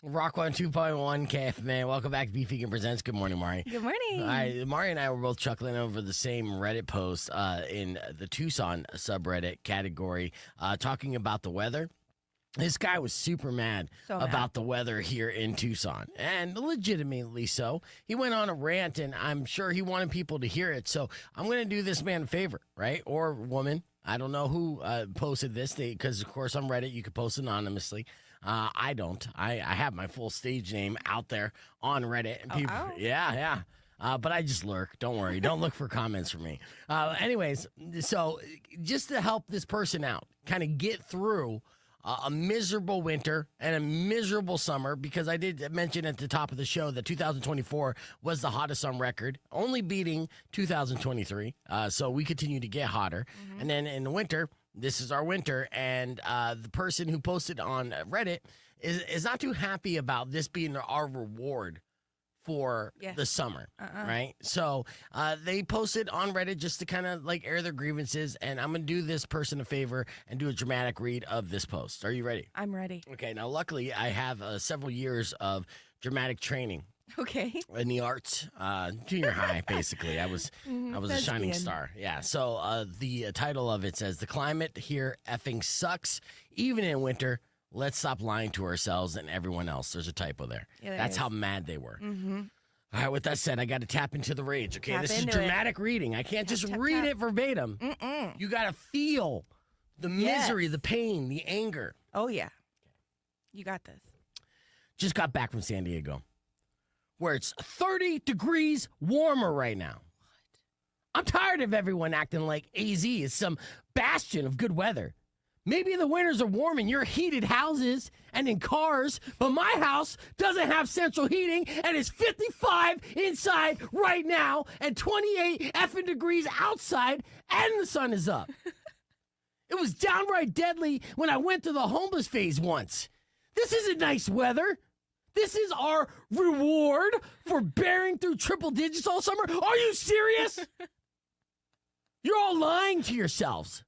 Rock 102.1 KFMA. Welcome back to Beef Vegan Presents. Good morning, Mari. Good morning. Mari and I were both chuckling over the same Reddit post in the Tucson subreddit category talking about the weather. This guy was super mad about the weather here in Tucson, and legitimately so. He went on a rant, and I'm sure he wanted people to hear it. So I'm going to do this man a favor, right? Or woman. I don't know who posted this, because, of course, on Reddit, you could post anonymously. I don't. I have my full stage name out there on Reddit. And people, yeah. But I just lurk. Don't worry. Don't look for comments from me. Anyways, so just to help this person out, kind of get through a miserable winter and a miserable summer, because I did mention at the top of the show that 2024 was the hottest on record, only beating 2023. So we continue to get hotter. Mm-hmm. And then in the winter, this is our winter. And the person who posted on Reddit is not too happy about this being our reward for the summer, right? So they posted on Reddit just to kind of like air their grievances, and I'm going to do this person a favor and do a dramatic read of this post. Are you ready? I'm ready. Okay, now luckily I have several years of dramatic training. Okay. In the arts, junior high, basically. I was a shining star. Yeah, so the title of it says, "The climate here effing sucks, even in winter. Let's stop lying to ourselves and everyone else." There's a typo there. Yeah, that's how mad they were. Mm-hmm. All right, with that said, I got to tap into the rage, okay? This is dramatic reading. I can't just read it verbatim. You got to feel the misery, the pain, the anger. Oh, yeah. You got this. Just got back from San Diego, where it's 30 degrees warmer right now. I'm tired of everyone acting like AZ is some bastion of good weather. Maybe the winters are warm in your heated houses and in cars, but my house doesn't have central heating, and it's 55 inside right now and 28 effing degrees outside, and the sun is up. It was downright deadly when I went to the homeless phase once. This isn't nice weather. This is our reward for bearing through triple digits all summer. Are you serious? You're all lying to yourselves.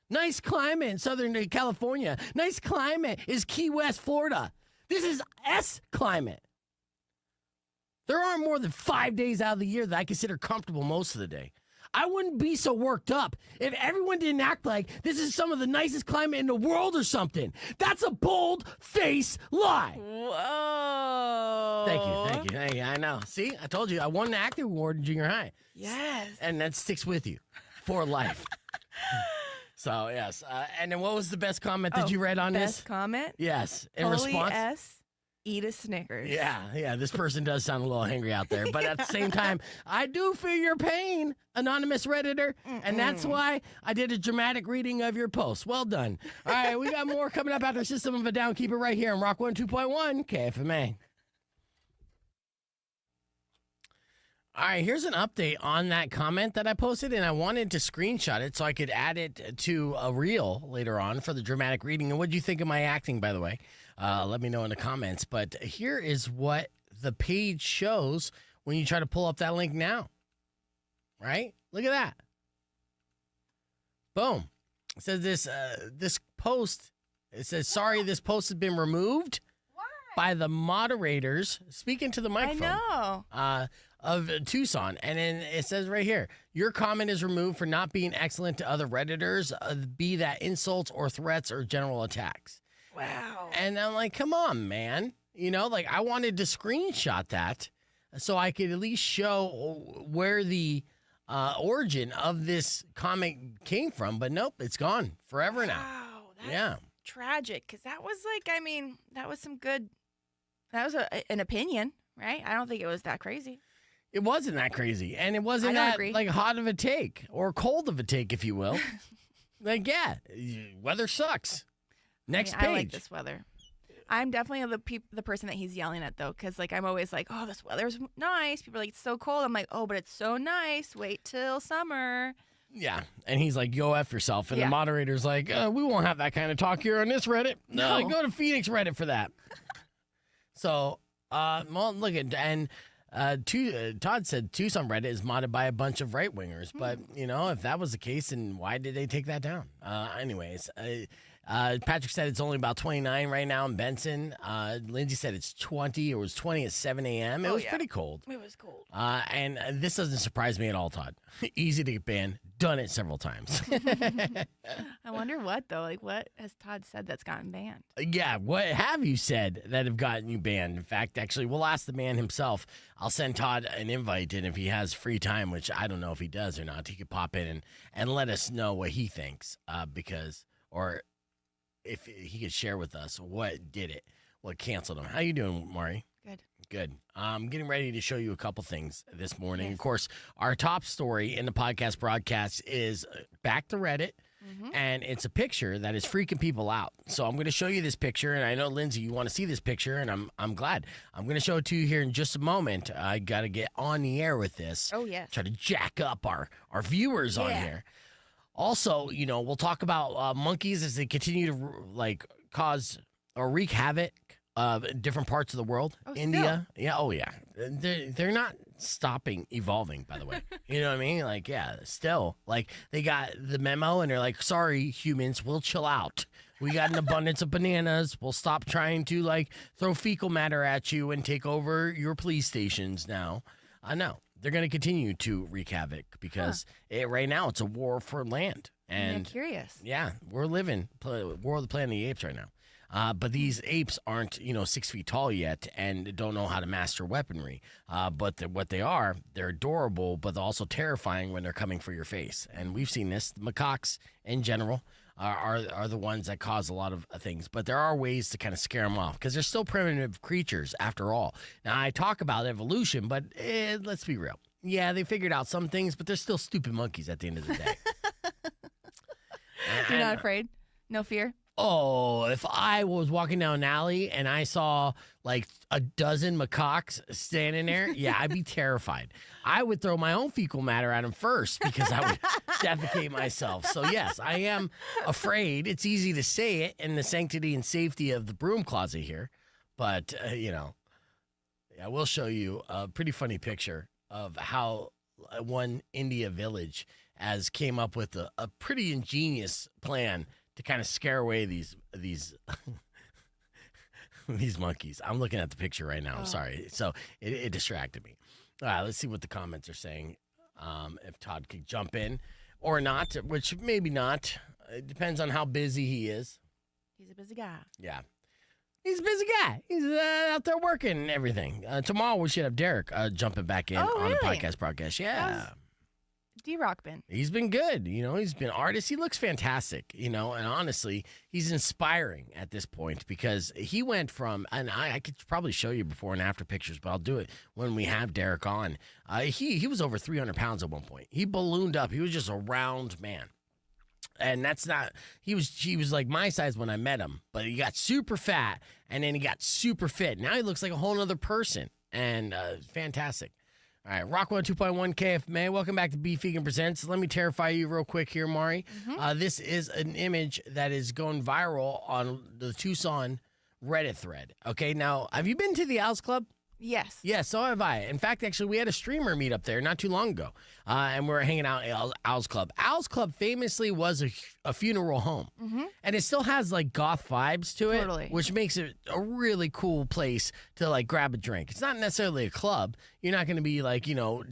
Nice climate in Southern California. Nice climate is Key West, Florida. This is S climate. There aren't more than 5 days out of the year that I consider comfortable most of the day. I wouldn't be so worked up if everyone didn't act like this is some of the nicest climate in the world or something. That's a bold-faced lie. Whoa. Thank you. I know. See, I told you. I won the acting award in junior high. Yes. And that sticks with you for life. So, yes. And then what was the best comment that you read on this? Best comment? Yes. In Holy response? S, eat a Snickers. Yeah. This person does sound a little angry out there. But at the same time, I do feel your pain, anonymous Redditor. And that's why I did a dramatic reading of your post. Well done. All right, we got more coming up after System of a Down. Keep it right here on Rock 102.1 KFMA. All right, here's an update on that comment that I posted, and I wanted to screenshot it so I could add it to a reel later on for the dramatic reading. And what do you think of my acting, by the way? Let me know in the comments. But here is what the page shows when you try to pull up that link now. Right? Look at that. Boom. It says this post, it says, sorry, this post has been removed by the moderators, speaking to the microphone. I know. Of Tucson. And then it says right here, your comment is removed for not being excellent to other Redditors, be that insults or threats or general attacks. Wow. And I'm like, come on, man. You know, like I wanted to screenshot that so I could at least show where the origin of this comment came from. But nope, it's gone forever now. Wow. That's tragic. Because that was that was some good, that was an opinion, right? I don't think it was that crazy. It wasn't that crazy, and it wasn't that like hot of a take or cold of a take, if you will. Like, yeah, weather sucks. Next page. I like this weather. I'm definitely the person that he's yelling at, though, because like I'm always like, oh, this weather's nice. People are like, it's so cold. I'm like, oh, but it's so nice. Wait till summer. Yeah, and he's like, go F yourself. And the moderator's like, we won't have that kind of talk here on this Reddit. No, go to Phoenix Reddit for that. So, well, look at, and Todd said Tucson Reddit is modded by a bunch of right-wingers. But, you know, if that was the case, then why did they take that down? Anyways, Patrick said it's only about 29 right now in Benson. Lindsay said it's 20. It was 20 at 7 a.m. It was pretty cold. It was cold. And this doesn't surprise me at all, Todd. Easy to get banned. Done it several times. I wonder what, though. Like, what has Todd said that's gotten banned? Yeah, what have you said that have gotten you banned? In fact, actually, we'll ask the man himself. I'll send Todd an invite, and if he has free time, which I don't know if he does or not, he could pop in and let us know what he thinks, or if he could share with us what did it, what canceled him. How you doing, Mari? Good. I'm getting ready to show you a couple things this morning. Yes. Of course, our top story in the podcast broadcast is back to Reddit, and it's a picture that is freaking people out. So I'm going to show you this picture, and I know, Lindsay, you want to see this picture, and I'm glad. I'm going to show it to you here in just a moment. I got to get on the air with this. Oh, yes. Try to jack up our viewers on here. Also, we'll talk about monkeys as they continue to cause or wreak havoc of different parts of the world. Oh, India. Still? Yeah. Oh, yeah. They're not stopping evolving, by the way. You know what I mean? Still. They got the memo and they're like, sorry, humans, we'll chill out. We got an abundance of bananas. We'll stop trying to, throw fecal matter at you and take over your police stations now. No. They're going to continue to wreak havoc because right now it's a war for land. And I'm curious. Yeah, we're living War of the Planet of the Apes right now. But these apes aren't, 6 feet tall yet and don't know how to master weaponry. But what they are, they're adorable, but also terrifying when they're coming for your face. And we've seen this. The macaques in general are the ones that cause a lot of things. But there are ways to kind of scare them off because they're still primitive creatures after all. Now, I talk about evolution, but let's be real. Yeah, they figured out some things, but they're still stupid monkeys at the end of the day. You're not afraid? No fear? Oh, if I was walking down an alley and I saw a dozen macaques standing there, yeah, I'd be terrified. I would throw my own fecal matter at them first because I would defecate myself. So, yes, I am afraid. It's easy to say it in the sanctity and safety of the broom closet here. But, I will show you a pretty funny picture of how one India village came up with a pretty ingenious plan to kind of scare away these these monkeys. I'm looking at the picture right now. I'm sorry. So it distracted me. All right, let's see what the comments are saying. If Todd could jump in or not, which maybe not. It depends on how busy he is. He's a busy guy. Yeah. He's a busy guy. He's out there working and everything. Tomorrow we should have Derek jumping back in on the podcast broadcast. Yeah. D-Rock been? He's been good. He's been artist. He looks fantastic, and honestly, he's inspiring at this point because he went from, and I could probably show you before and after pictures, but I'll do it when we have Derek on. He was over 300 pounds at one point. He ballooned up. He was just a round man. And that's not, he was like my size when I met him, but he got super fat and then he got super fit. Now he looks like a whole other person and fantastic. All right, Rock 102.1 KFMA. Welcome back to Beef Vegan Presents. Let me terrify you real quick here, Mari. This is an image that is going viral on the Tucson Reddit thread. Okay, now, have you been to the Owls Club? Yes. Yes, so have I. In fact, actually, we had a streamer meet up there not too long ago, and we were hanging out at Owls Club. Owls Club famously was a funeral home, and it still has, goth vibes to it, which makes it a really cool place to, grab a drink. It's not necessarily a club. You're not going to be,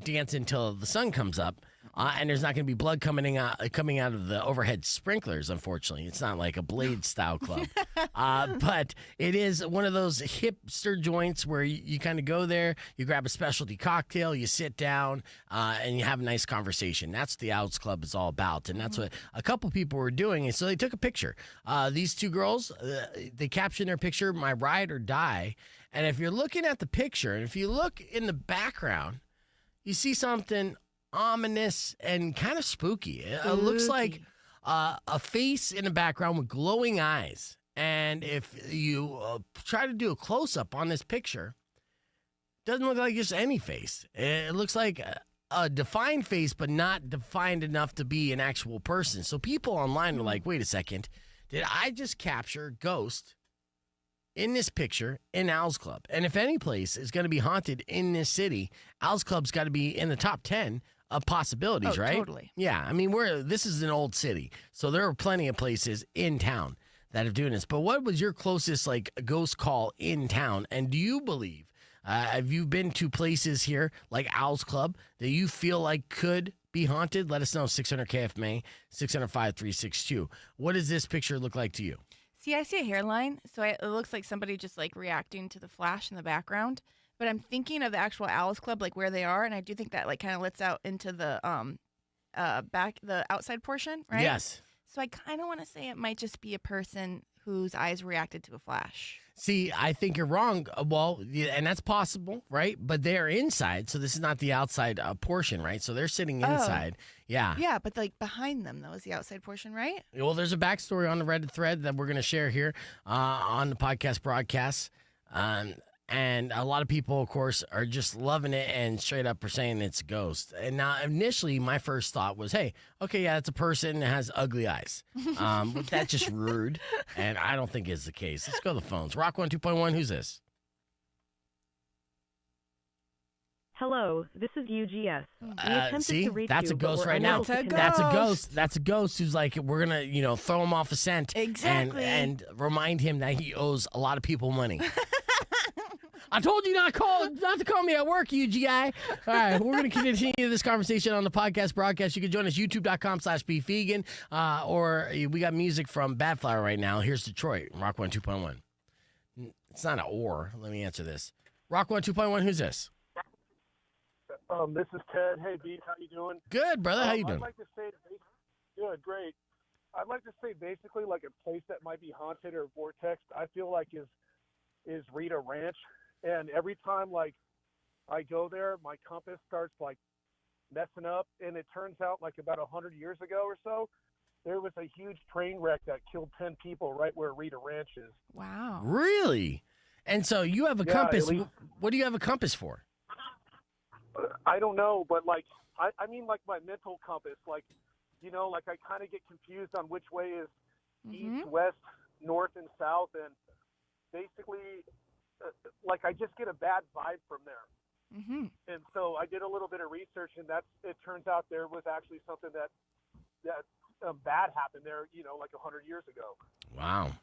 dancing till the sun comes up. And there's not going to be blood coming out of the overhead sprinklers, unfortunately. It's not like a Blade-style club. But it is one of those hipster joints where you kind of go there, you grab a specialty cocktail, you sit down, and you have a nice conversation. That's what the Owls Club is all about. And that's what a couple people were doing. And so they took a picture. These two girls, they captioned their picture, "My Ride or Die." And if you're looking at the picture, and if you look in the background, you see something ominous and kind of spooky. It looks like a face in the background with glowing eyes. And if you try to do a close-up on this picture, it doesn't look like just any face. It looks like a defined face, but not defined enough to be an actual person. So people online are like, wait a second, did I just capture Ghost in this picture in Owls Club? And if any place is going to be haunted in this city, Owls Club's got to be in the top 10 of possibilities, right? Totally. Yeah, I mean, this is an old city, so there are plenty of places in town that have doing this. But what was your closest like ghost call in town? And do you believe, have you been to places here like Owl's Club that you feel like could be haunted? Let us know. 600 KFMA, 600-5362. What does this picture look like to you? See, I see a hairline, so it looks like somebody just like reacting to the flash in the background. But I'm thinking of the actual Owls Club, like where they are, and I do think that like kind of lets out into the the outside portion, right? Yes. So I kind of want to say it might just be a person whose eyes reacted to a flash. See, I think you're wrong. Well, yeah, and that's possible, right? But they're inside, so this is not the outside portion, right? So they're sitting inside. Yeah. Yeah, but like behind them, though, is the outside portion, right? Well, there's a backstory on the Reddit thread that we're going to share here on the podcast broadcast. And a lot of people, of course, are just loving it and straight up are saying it's a ghost. And now, initially, my first thought was, hey, okay, yeah, it's a person that has ugly eyes. But that's just rude, and I don't think it's the case. Let's go to the phones. Rock 1 2.1, who's this? Hello, this is UGS. See, that's a ghost right now. That's a ghost. That's a ghost who's like, we're going to, throw him off a scent. Exactly. And remind him that he owes a lot of people money. I told you not to call me at work, UGI. All right, we're going to continue this conversation on the podcast broadcast. You can join us, youtube.com/beefvegan, or we got music from Badflower right now. Here's Detroit, Rock 1 2.1. It's not an or. Let me answer this. Rock 1 2.1, who's this? This is Ted. Hey, Beat, how you doing? Good, brother. How you doing? I'd like to say, good, great. I'd like to say basically like a place that might be haunted or vortexed, I feel like is Rita Ranch. And every time, like, I go there, my compass starts, like, messing up. And it turns out, like, about 100 years ago or so, there was a huge train wreck that killed 10 people right where Rita Ranch is. Wow. Really? And so you have a compass. What do you have a compass for? I don't know, but, like, I mean, like, my mental compass. Like, like, I kind of get confused on which way is east, west, north, and south. And basically... like I just get a bad vibe from there. And so I did a little bit of research, and it turns out there was actually something that bad happened there, like 100 years ago. Wow.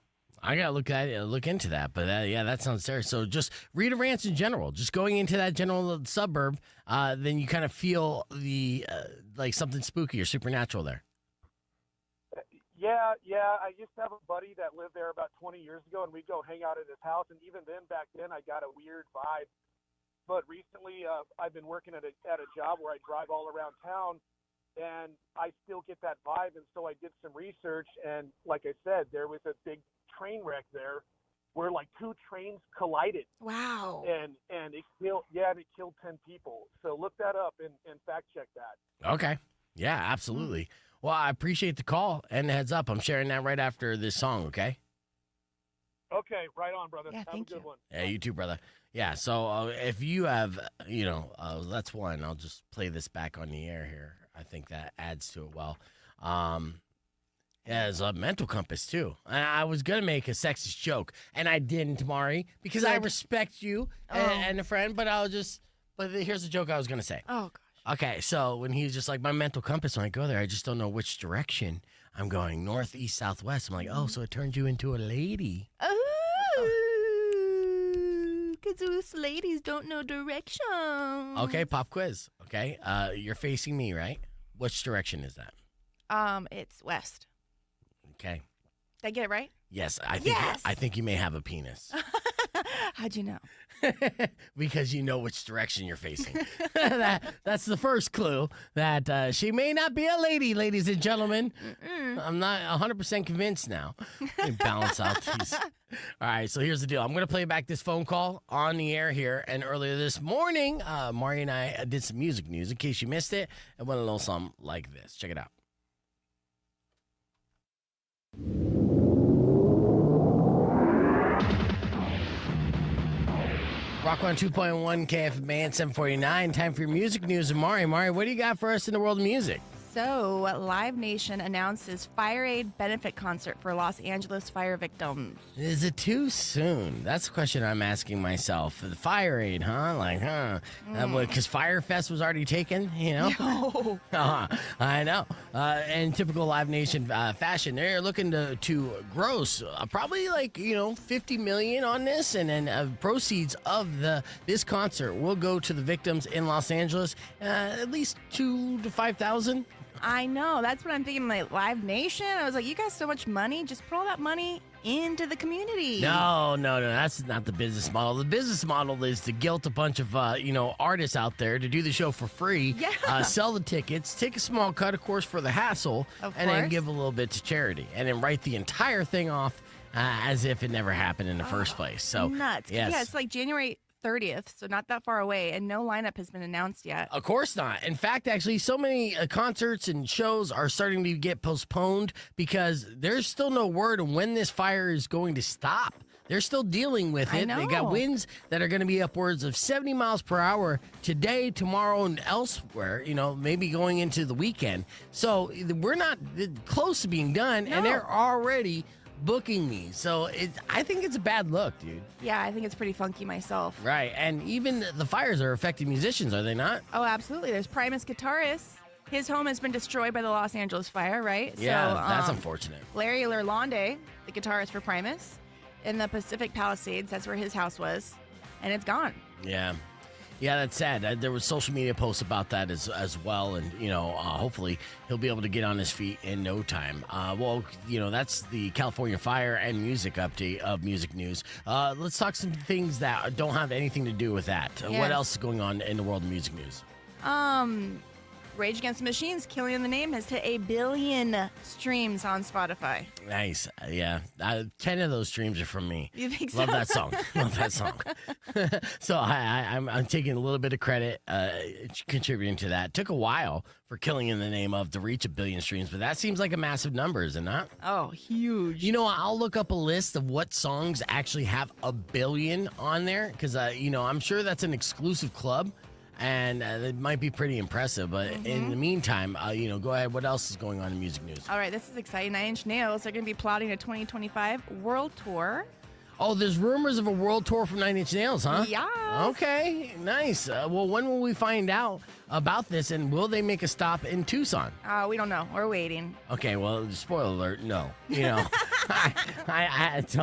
I got to look into that. But yeah, that sounds serious. So just Rita Ranch in general, just going into that general suburb, then you kind of feel the like something spooky or supernatural there. Yeah. I used to have a buddy that lived there about 20 years ago, and we'd go hang out at his house. And even then, back then, I got a weird vibe. But recently, I've been working at a job where I drive all around town, and I still get that vibe. And so I did some research, and like I said, there was a big train wreck there where like two trains collided. Wow. And it killed 10 people. So look that up and fact check that. Okay. Yeah, absolutely. Well, I appreciate the call and the heads up. I'm sharing that right after this song, okay? Okay, right on, brother. Yeah, have thank a good you. one. Yeah, you too, brother. Yeah, so if you have, that's one. I'll just play this back on the air here. I think that adds to it well. As a mental compass, too. I was going to make a sexist joke, and I didn't, Mari, because I respect you and a friend, but here's the joke I was going to say. Oh, gosh. Okay, so when he's just like, my mental compass, when I go there, I just don't know which direction I'm going, north, east, southwest. I'm like, oh, so it turns you into a lady. Oh, because those ladies don't know direction. Okay, pop quiz. Okay, you're facing me, right? Which direction is that? It's west. Okay. Did I get it right? Yes, I think you may have a penis. How'd you know? Because you know which direction you're facing. That's the first clue that she may not be a lady, ladies and gentlemen. I'm not 100% convinced now. Let me balance out these. All right, so here's the deal. I'm going to play back this phone call on the air here. And earlier this morning, Mari and I did some music news. In case you missed it, it went a little something like this. Check it out. Rock on 2.1 KFMA 749. Time for your music news. And Mari, what do you got for us in the world of music? So, Live Nation announces Fire Aid benefit concert for Los Angeles fire victims. Is it too soon? That's the question I'm asking myself. The Fire Aid, huh? Because Fire Fest was already taken, you know? No. I know. In typical Live Nation fashion, they're looking to gross probably $50 million on this, and then proceeds of this concert will go to the victims in Los Angeles. At least 2,000 to 5,000. I know. That's what I'm thinking. Like Live Nation. I was like, you got so much money. Just put all that money into the community. No. That's not the business model. The business model is to guilt a bunch of artists out there to do the show for free. Yeah. Sell the tickets, take a small cut, of course, for the hassle, and then give a little bit to charity, and then write the entire thing off as if it never happened in the first place. So nuts. Yes. Yeah, it's like January 30th, so not that far away, and no lineup has been announced yet. Of course not. In fact, actually, so many concerts and shows are starting to get postponed because there's still no word on when this fire is going to stop. They're still dealing with it. They got winds that are going to be upwards of 70 miles per hour today, tomorrow, and elsewhere, maybe going into the weekend. So we're not close to being done, and they're already booking me. So I think it's a bad look, dude. Yeah, I think it's pretty funky myself. Right. And even the fires are affecting musicians, are they not? Oh, absolutely. There's Primus guitarist. His home has been destroyed by the Los Angeles fire, right? Yeah, so, that's unfortunate. Larry Lerlande, the guitarist for Primus, in the Pacific Palisades, that's where his house was, and it's gone. Yeah, that's sad. There was social media posts about that as well, and hopefully he'll be able to get on his feet in no time. That's the California fire and music update of music news. Let's talk some things that don't have anything to do with that. Yes. What else is going on in the world of music news? Rage Against the Machine's Killing in the Name has hit 1 billion streams on Spotify. Nice. Yeah. 10 of those streams are from me. You think so? Love that song. Love that song. So I'm taking a little bit of credit contributing to that. Took a while for Killing in the Name of to reach 1 billion streams, but that seems like a massive number, is it not? Oh, huge. I'll look up a list of what songs actually have 1 billion on there because, I'm sure that's an exclusive club. And it might be pretty impressive. But in the meantime, go ahead. What else is going on in music news? All right, this is exciting. 9 Inch Nails are going to be plotting a 2025 world tour. Oh, there's rumors of a world tour from 9 Inch Nails, huh? Yeah. Okay, nice. When will we find out about this, and will they make a stop in Tucson? We don't know. We're waiting. Okay, well, spoiler alert, no.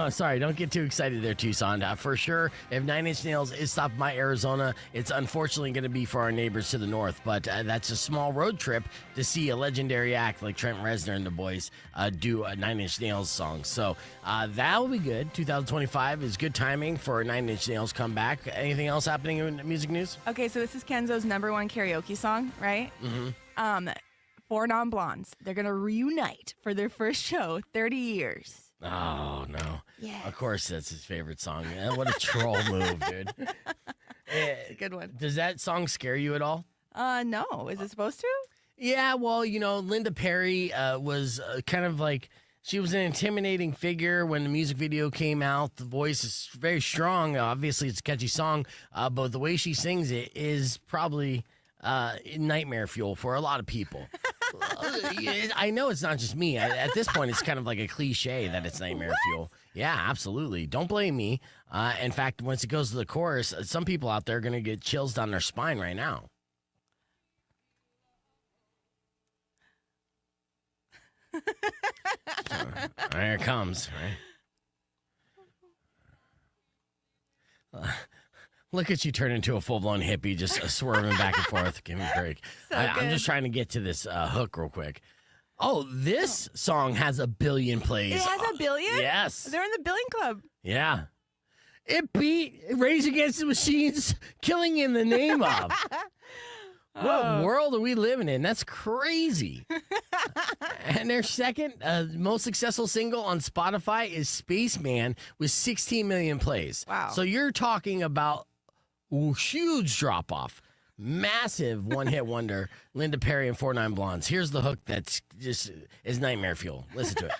Sorry, don't get too excited there, Tucson. For sure, if 9 Inch Nails is stopped by Arizona, it's unfortunately going to be for our neighbors to the north, but that's a small road trip to see a legendary act like Trent Reznor and the boys do a 9 Inch Nails song. So that'll be good. 2025 is good timing for a 9 Inch Nails comeback. Anything else happening in music news? Okay, so this is Kenzo's #1 karaoke song, right? Four Non-Blondes. They're going to reunite for their first show, 30 years. Oh, no. Yes. Of course, that's his favorite song. What a troll move, dude. It's a good one. Does that song scare you at all? No. Is it supposed to? Yeah, well, Linda Perry was kind of like, she was an intimidating figure when the music video came out. The voice is very strong. Obviously, it's a catchy song, but the way she sings it is probably nightmare fuel for a lot of people. I know it's not just me. At this point, it's kind of like a cliche that it's nightmare fuel. Yeah, absolutely. Don't blame me. In fact, once it goes to the chorus, some people out there are going to get chills down their spine right now. There it comes, right? Look at you turn into a full-blown hippie, just swerving back and forth. Give me a break. I'm just trying to get to this hook real quick. Oh, this song has 1 billion plays. It has 1 billion? Yes. They're in the billion club. Yeah. It beat Rage Against the Machine's Killing in the Name of. What world are we living in? That's crazy. And their second most successful single on Spotify is Spaceman with 16 million plays. Wow. So you're talking about a huge drop-off. Massive one-hit wonder, Linda Perry and 4 9 Blondes. Here's the hook that's just is nightmare fuel. Listen to it.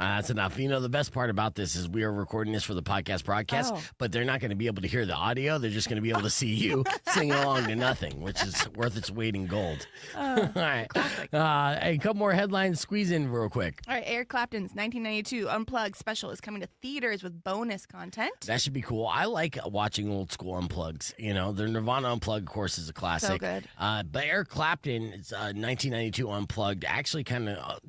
That's enough. You know, the best part about this is we are recording this for the podcast broadcast, but they're not going to be able to hear the audio. They're just going to be able to see you singing along to nothing, which is worth its weight in gold. All right. A couple more headlines. Squeeze in real quick. All right. Eric Clapton's 1992 Unplugged special is coming to theaters with bonus content. That should be cool. I like watching old school unplugs. You know, the Nirvana Unplugged, of course, is a classic. So good. But Eric Clapton's 1992 Unplugged actually kind of...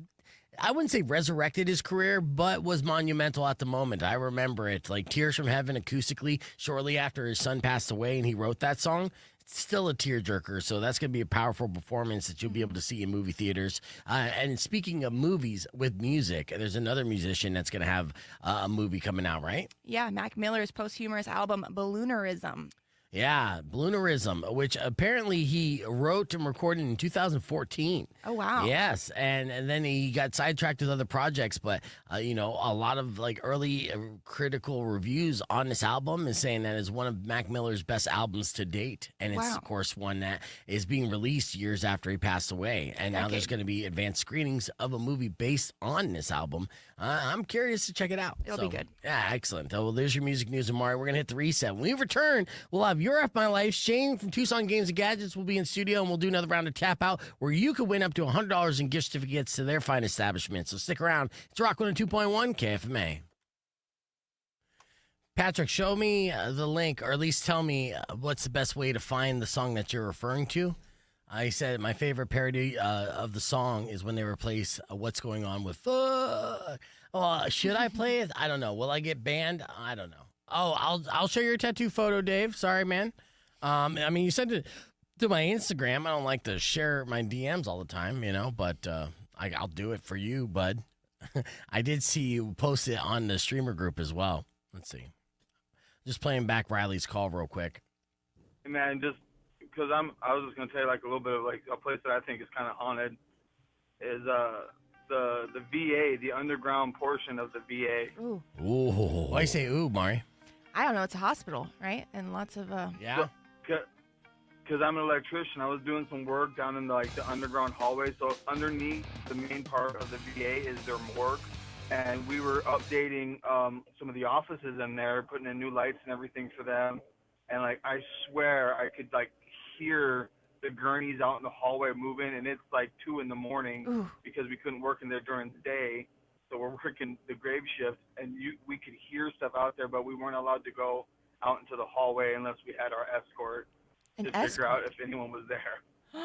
I wouldn't say resurrected his career, but was monumental at the moment. I remember it, like Tears from Heaven acoustically, shortly after his son passed away and he wrote that song. It's still a tearjerker, so that's going to be a powerful performance that you'll be able to see in movie theaters. And speaking of movies with music, there's another musician that's going to have a movie coming out, right? Yeah, Mac Miller's posthumous album, Balloonerism. Yeah, Balloonerism, which apparently he wrote and recorded in 2014. Oh, wow. Yes, and then he got sidetracked with other projects, but, you know, a lot of, like, early critical reviews on this album is saying that it's one of Mac Miller's best albums to date, and it's, of course, one that is being released years after he passed away, and now there's going to be advanced screenings of a movie based on this album. I'm curious to check it out. It'll be good. Yeah, excellent. Well, there's your music news, Amari. We're going to hit the reset. When we return, we'll have Your F My Life. Shane from Tucson Games and Gadgets will be in studio, and we'll do another round of Tap Out where you could win up to $100 in gift certificates to their fine establishment. So stick around. It's Rock 102.1 KFMA. Patrick, show me the link, or at least tell me what's the best way to find the song that you're referring to. I said my favorite parody of the song is when they replace What's Going On with should I play it? I don't know. Will I get banned? I don't know. Oh, I'll show your tattoo photo, Dave. Sorry, man. I mean, you sent it to my Instagram. I don't like to share my DMs all the time, you know, but I'll do it for you, bud. I did see you post it on the streamer group as well. Let's see. Just playing back Riley's call real quick. Hey, man, just because I was just gonna tell you like a little bit of like a place that I think is kind of haunted is the VA, the underground portion of the VA. Ooh. Ooh. Why you say ooh, Mari? I don't know. It's a hospital, right? And lots of yeah. Because I'm an electrician, I was doing some work down in the underground hallway. So underneath the main part of the VA is their morgue, and we were updating some of the offices in there, putting in new lights and everything for them. And like I swear I could like hear the gurneys out in the hallway moving, and it's like 2 a.m. because we couldn't work in there during the day. So we're working the grave shift, and we could hear stuff out there, but we weren't allowed to go out into the hallway unless we had our escort to figure out if anyone was there.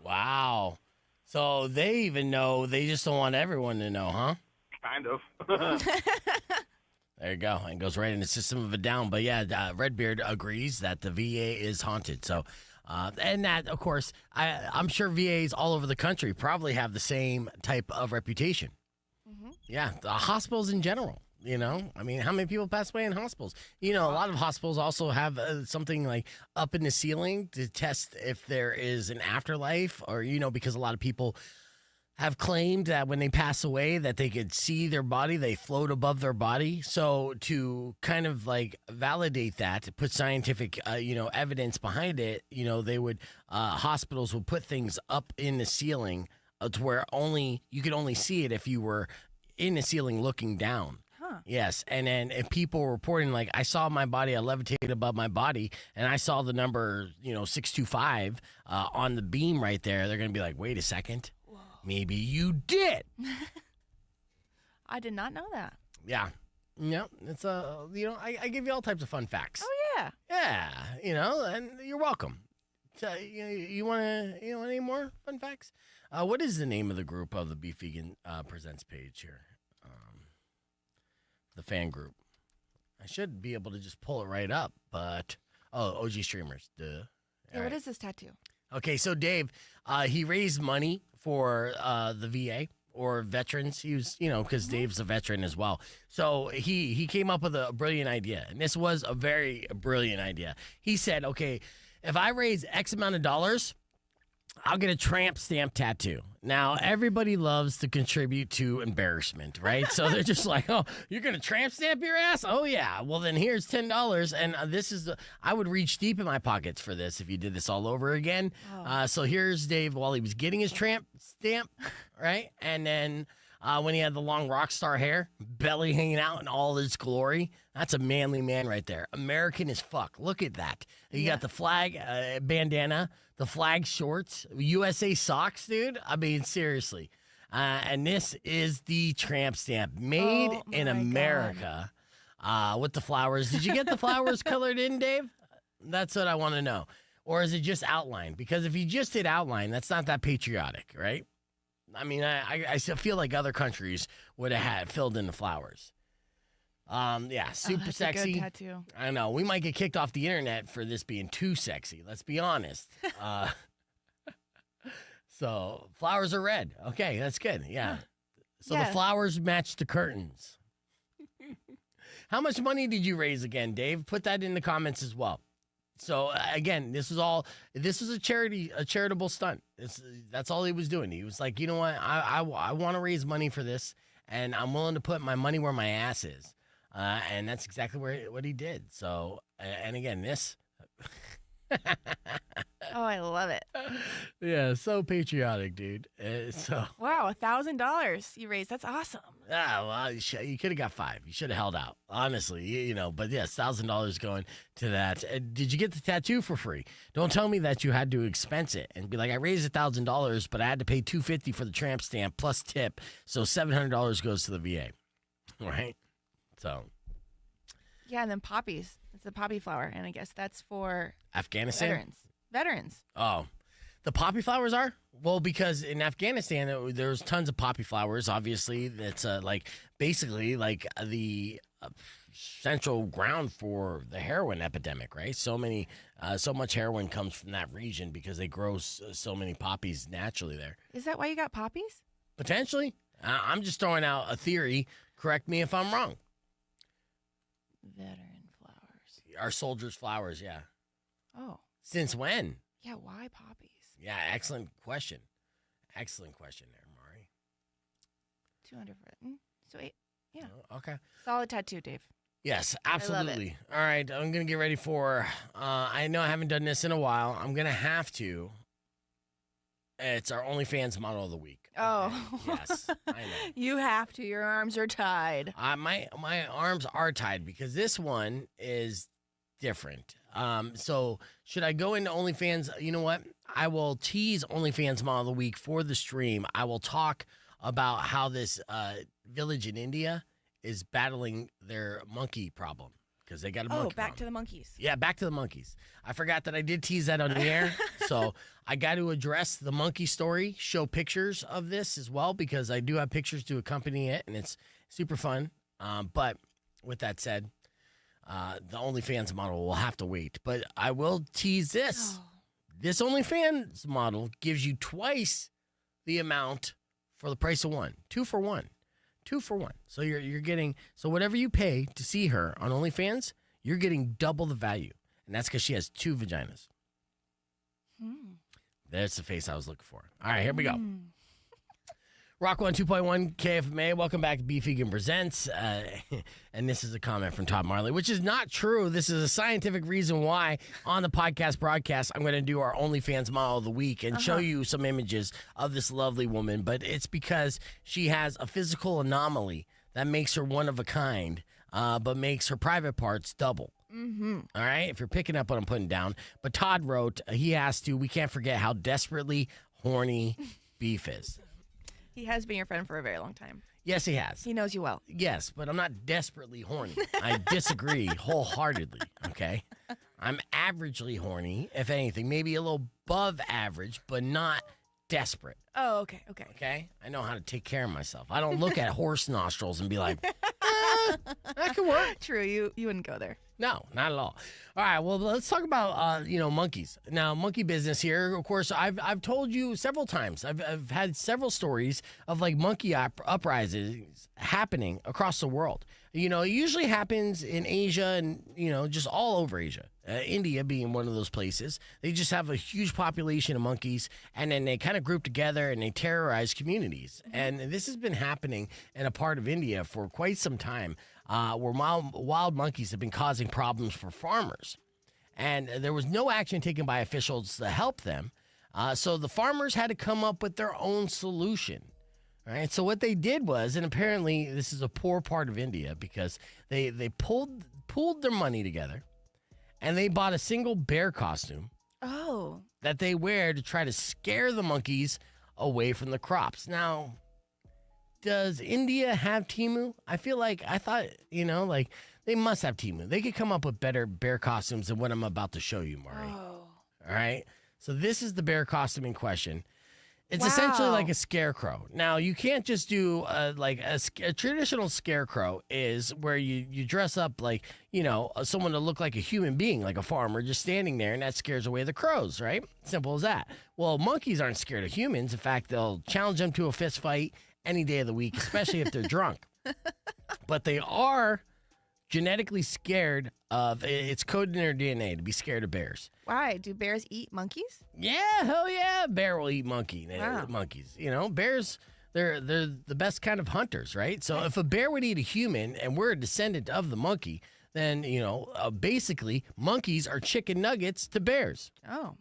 Wow. So they even know, they just don't want everyone to know, huh? Kind of. There you go. And goes right in the system of a down. But yeah, Redbeard agrees that the VA is haunted. So, and that, of course, I'm sure VAs all over the country probably have the same type of reputation. Mm-hmm. Yeah, the hospitals in general. You know, I mean, how many people pass away in hospitals? You know, a lot of hospitals also have something like up in the ceiling to test if there is an afterlife, or, you know, because a lot of people have claimed that when they pass away that they could see their body, they float above their body. So to kind of like validate that, to put scientific, evidence behind it, you know, they would, hospitals would put things up in the ceiling to where you could only see it if you were in the ceiling looking down. Yes, and then if people were reporting, like, I saw my body, I levitated above my body, and I saw the number, 625 on the beam right there, they're going to be like, wait a second, whoa, maybe you did. I did not know that. Yeah. It's I give you all types of fun facts. Oh, yeah. Yeah, and you're welcome. So, you want any more fun facts? What is the name of the group of the Beef Vegan Presents page here? The fan group. I should be able to just pull it right up, but OG Streamers. Duh. Yeah, what is this tattoo? Okay, so Dave, he raised money for the VA or veterans. He was, because Dave's a veteran as well. So he came up with a brilliant idea, and this was a very brilliant idea. He said, okay, if I raise X amount of dollars, I'll get a tramp stamp tattoo. Now, everybody loves to contribute to embarrassment, right? So they're just like, oh, you're going to tramp stamp your ass? Oh, yeah. Well, then here's $10. And I would reach deep in my pockets for this if you did this all over again. Oh. So here's Dave while he was getting his tramp stamp, right? And then when he had the long rock star hair, belly hanging out in all its glory. That's a manly man right there. American as fuck. Look at that. You got the flag bandana, the flag shorts, USA socks, dude. I mean, seriously. And this is the tramp stamp made in America with the flowers. Did you get the flowers colored in, Dave? That's what I want to know. Or is it just outline? Because if you just did outline, that's not that patriotic, right? I mean, I still feel like other countries would have had filled in the flowers. Yeah, super that's sexy. A good tattoo. I know. We might get kicked off the internet for this being too sexy. Let's be honest. So flowers are red. Okay, that's good. Yeah. So the flowers match the curtains. How much money did you raise again, Dave? Put that in the comments as well. So again, this is a charitable stunt. That's all he was doing. He was like, you know what? I want to raise money for this, and I'm willing to put my money where my ass is. And that's exactly what he did. So, and again, this. Oh, I love it. Yeah, so patriotic, dude. Wow, $1,000 you raised. That's awesome. Well, you could have got $5. You should have held out, honestly. You know, but yes, $1,000 going to that. Did you get the tattoo for free? Don't tell me that you had to expense it and be like, I raised $1,000, but I had to pay $250 for the tramp stamp plus tip, so $700 goes to the VA, right? So. Yeah, and then poppies. It's a poppy flower, and I guess that's for Afghanistan? Veterans. Oh, the poppy flowers are? Well, because in Afghanistan, there's tons of poppy flowers, obviously. That's basically like the central ground for the heroin epidemic, right? So much heroin comes from that region because they grow so many poppies naturally there. Is that why you got poppies? Potentially. I'm just throwing out a theory. Correct me if I'm wrong. Veteran flowers. Our soldiers' flowers, yeah. Oh. Since when? Yeah, why poppies? Yeah, excellent question. Excellent question there, Mari. 200 for So, yeah. Oh, okay. Solid tattoo, Dave. Yes, absolutely. I love it. All right, I'm going to get ready for, I know I haven't done this in a while. I'm going to have to. It's our OnlyFans model of the week. Oh. Yes, I know. You have to. Your arms are tied. My arms are tied because this one is different. So should I go into OnlyFans? You know what? I will tease OnlyFans model of the week for the stream. I will talk about how this village in India is battling their monkey problem because they got a monkey back problem. to the monkeys. Yeah, back to the monkeys. I forgot that I did tease that on the air. So I got to address the monkey story, show pictures of this as well, because I do have pictures to accompany it, and it's super fun. But with that said, the OnlyFans model will have to wait. But I will tease this. Oh. This OnlyFans model gives you twice the amount for the price of one. 2 for 1. 2 for 1. So you're getting, so whatever you pay to see her on OnlyFans, you're getting double the value. And that's because she has 2 vaginas. That's the face I was looking for. All right, here we go. Rock 102.1 KFMA. Welcome back to Beef Vegan Presents. And this is a comment from Todd Marley, which is not true. This is a scientific reason why on the podcast broadcast, I'm going to do our OnlyFans model of the week and show you some images of this lovely woman. But it's because she has a physical anomaly that makes her one of a kind, but makes her private parts double. All right, if you're picking up what I'm putting down. But Todd wrote, he has to, we can't forget how desperately horny Beef is. He has been your friend for a very long time. Yes, he has. He knows you well. Yes, but I'm not desperately horny. I disagree wholeheartedly, okay? I'm averagely horny, if anything. Maybe a little above average, but not desperate. Oh, okay. Okay? I know how to take care of myself. I don't look at horse nostrils and be like, that could work. True, you wouldn't go there. No, not at all. All right, well, let's talk about monkeys. Now, monkey business here. Of course, I've told you several times. I've had several stories of like monkey uprisings happening across the world. You know, it usually happens in Asia and just all over Asia. India being one of those places. They just have a huge population of monkeys, and then they kind of group together and they terrorize communities. And this has been happening in a part of India for quite some time. Where wild monkeys have been causing problems for farmers. And there was no action taken by officials to help them. So the farmers had to come up with their own solution. All right. So what they did was, and apparently this is a poor part of India because they pooled their money together, and they bought a single bear costume. Oh. That they wear to try to scare the monkeys away from the crops. Now, does India have Temu? I thought, like they must have Temu. They could come up with better bear costumes than what I'm about to show you, Mari. Oh. All right. So this is the bear costume in question. It's essentially like a scarecrow. Now, you can't just do a traditional scarecrow is where you dress up like, someone to look like a human being, like a farmer just standing there, and that scares away the crows, right? Simple as that. Well, monkeys aren't scared of humans. In fact, they'll challenge them to a fist fight any day of the week, especially if they're drunk. But they are genetically scared of, it's coded in their DNA to be scared of bears. Why? Do bears eat monkeys? Yeah, hell yeah. Bear will eat monkeys. Bears, they're the best kind of hunters, right? So if a bear would eat a human and we're a descendant of the monkey, then, basically monkeys are chicken nuggets to bears. Oh,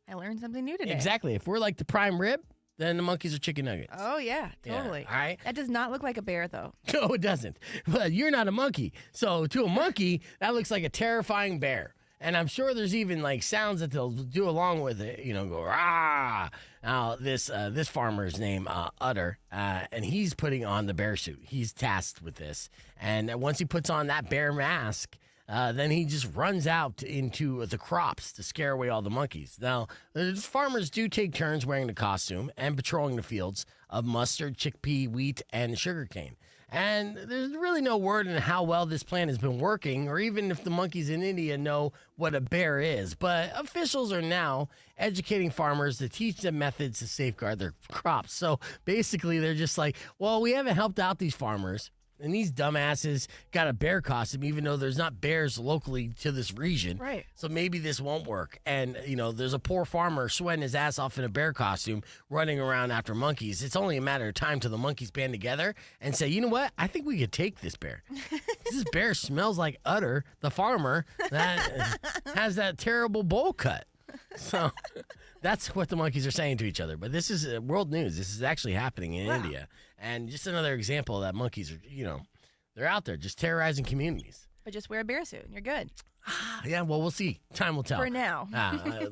I learned something new today. Exactly. If we're like the prime rib, then the monkeys are chicken nuggets. Oh, yeah, totally. Yeah, all right. That does not look like a bear, though. No, it doesn't. Well, you're not a monkey. So to a monkey, that looks like a terrifying bear. And I'm sure there's even like sounds that they'll do along with it, go rah. Now this farmer's name Utter, and he's putting on the bear suit. He's tasked with this, and once he puts on that bear mask, then he just runs out into the crops to scare away all the monkeys. Now, the farmers do take turns wearing the costume and patrolling the fields of mustard, chickpea, wheat, and sugarcane. And there's really no word on how well this plan has been working, or even if the monkeys in India know what a bear is. But officials are now educating farmers to teach them methods to safeguard their crops. So basically, they're just like, well, we haven't helped out these farmers. And these dumbasses got a bear costume, even though there's not bears locally to this region. Right. So maybe this won't work. And, there's a poor farmer sweating his ass off in a bear costume, running around after monkeys. It's only a matter of time till the monkeys band together and say, you know what? I think we could take this bear. This bear smells like Utter, the farmer, that has that terrible bowl cut. So that's what the monkeys are saying to each other. But this is world news. This is actually happening in India. And just another example that monkeys are, they're out there just terrorizing communities. But just wear a bear suit and you're good. Yeah, well, we'll see. Time will tell. For now.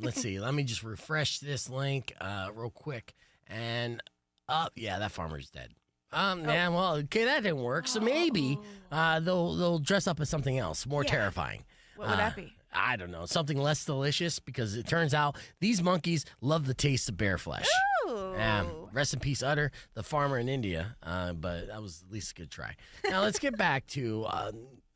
Let's see. Let me just refresh this link real quick. And, that farmer's dead. Yeah, well, okay, that didn't work. So maybe they'll dress up as something else, more terrifying. What would that be? I don't know. Something less delicious, because it turns out these monkeys love the taste of bear flesh. Rest in peace, Utter, the farmer in India. But that was at least a good try. Now, let's get back to,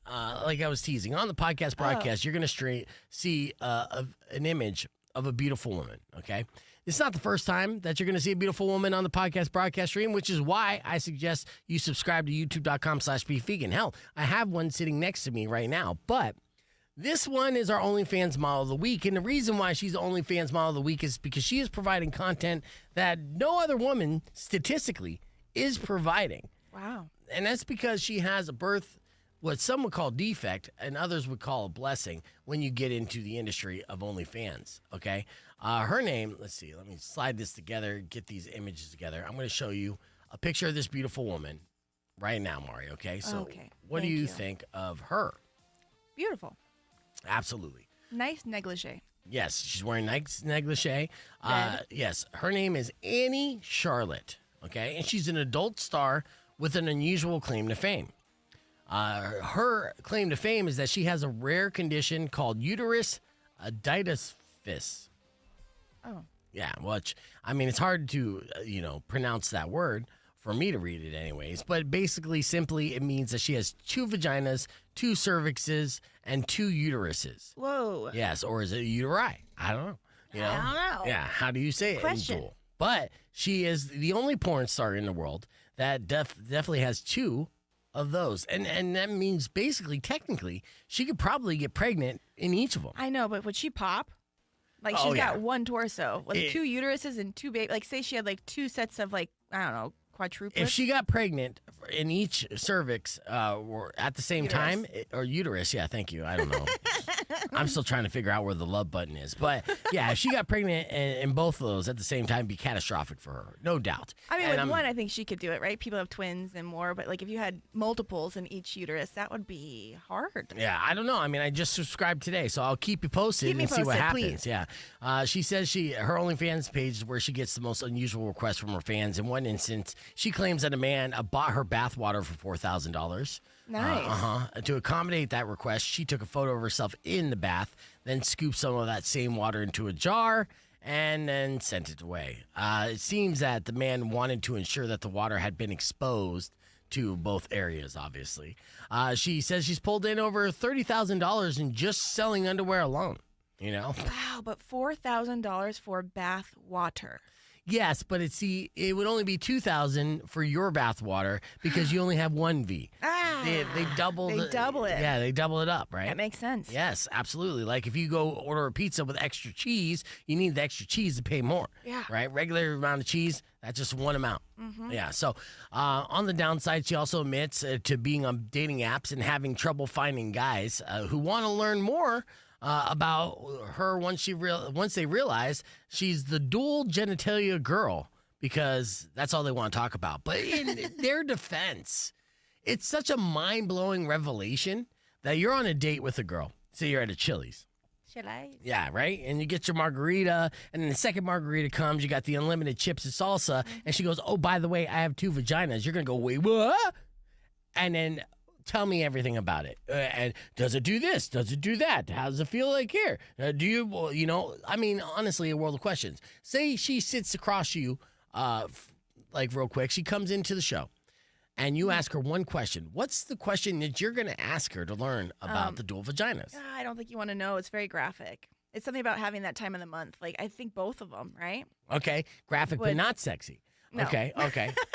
like I was teasing, on the podcast broadcast, you're going to see an image of a beautiful woman, okay? It's not the first time that you're going to see a beautiful woman on the podcast broadcast stream, which is why I suggest you subscribe to youtube.com/beefvegan. Hell, I have one sitting next to me right now, but this one is our OnlyFans model of the week, and the reason why she's the OnlyFans model of the week is because she is providing content that no other woman, statistically, is providing. Wow. And that's because she has what some would call defect, and others would call a blessing when you get into the industry of OnlyFans, okay? Her name, let's see, let me slide this together, get these images together. I'm going to show you a picture of this beautiful woman right now, Mari, okay? So what do you think of her? Beautiful. Absolutely. Nice negligee. Yes, she's wearing nice negligee. Yes, her name is Annie Charlotte, okay? And she's an adult star with an unusual claim to fame. Her claim to fame is that she has a rare condition called uterus dysphys. Oh. Yeah, which, it's hard to, pronounce that word for me to read it anyways. But basically, simply, it means that she has 2 vaginas, 2 cervixes, and 2 uteruses. Whoa. Yes, or is it uteri? I don't know. I don't know. Yeah, how do you say it? Question. In dual? But she is the only porn star in the world that definitely has 2 of those. And that means basically, technically, she could probably get pregnant in each of them. I know, but would she pop? Like, she's got one torso with 2 uteruses and 2 babies. Like, say she had like 2 sets of I don't know, quadruplets. If she got pregnant in each cervix or at the same time, or uterus, yeah, thank you. I don't know. I'm still trying to figure out where the love button is. But yeah, if she got pregnant in both of those at the same time, it'd be catastrophic for her, no doubt. I mean, with one, I think she could do it, right? People have twins and more, but like if you had multiples in each uterus, that would be hard. Yeah, I don't know. I mean, I just subscribed today, so I'll keep you posted and see what happens. Please. Yeah. She says her OnlyFans page is where she gets the most unusual requests from her fans. In one instance, she claims that a man bought her bathwater for $4,000. Nice. To accommodate that request, she took a photo of herself in the bath, then scooped some of that same water into a jar, and then sent it away. It seems that the man wanted to ensure that the water had been exposed to both areas, obviously. She says she's pulled in over $30,000 in just selling underwear alone, you know? Wow, but $4,000 for bath water. Yes, but it would only be $2,000 for your bath water because you only have one V. They double it. Yeah, they double it up, right? That makes sense. Yes, absolutely. Like if you go order a pizza with extra cheese, you need the extra cheese to pay more. Yeah. Right? Regular amount of cheese, that's just one amount. Mm-hmm. Yeah. So on the downside, she also admits to being on dating apps and having trouble finding guys who want to learn more about her once they realize she's the dual genitalia girl, because that's all they want to talk about. But in their defense, it's such a mind-blowing revelation that you're on a date with a girl. Say you're at a Chili's. Yeah, right? And you get your margarita, and then the second margarita comes, you got the unlimited chips and salsa, and she goes, oh, by the way, I have 2 vaginas. You're going to go, wait, what? And then tell me everything about it. And does it do this? Does it do that? How does it feel like here? Do you, well, you know, I mean, honestly, a world of questions. Say she sits across you, like real quick. She comes into the show and you ask her one question. What's the question that you're going to ask her to learn about the dual vaginas? I don't think you want to know. It's very graphic. It's something about having that time of the month. Like, I think both of them, right? Okay. Graphic, but not sexy. No. Okay. All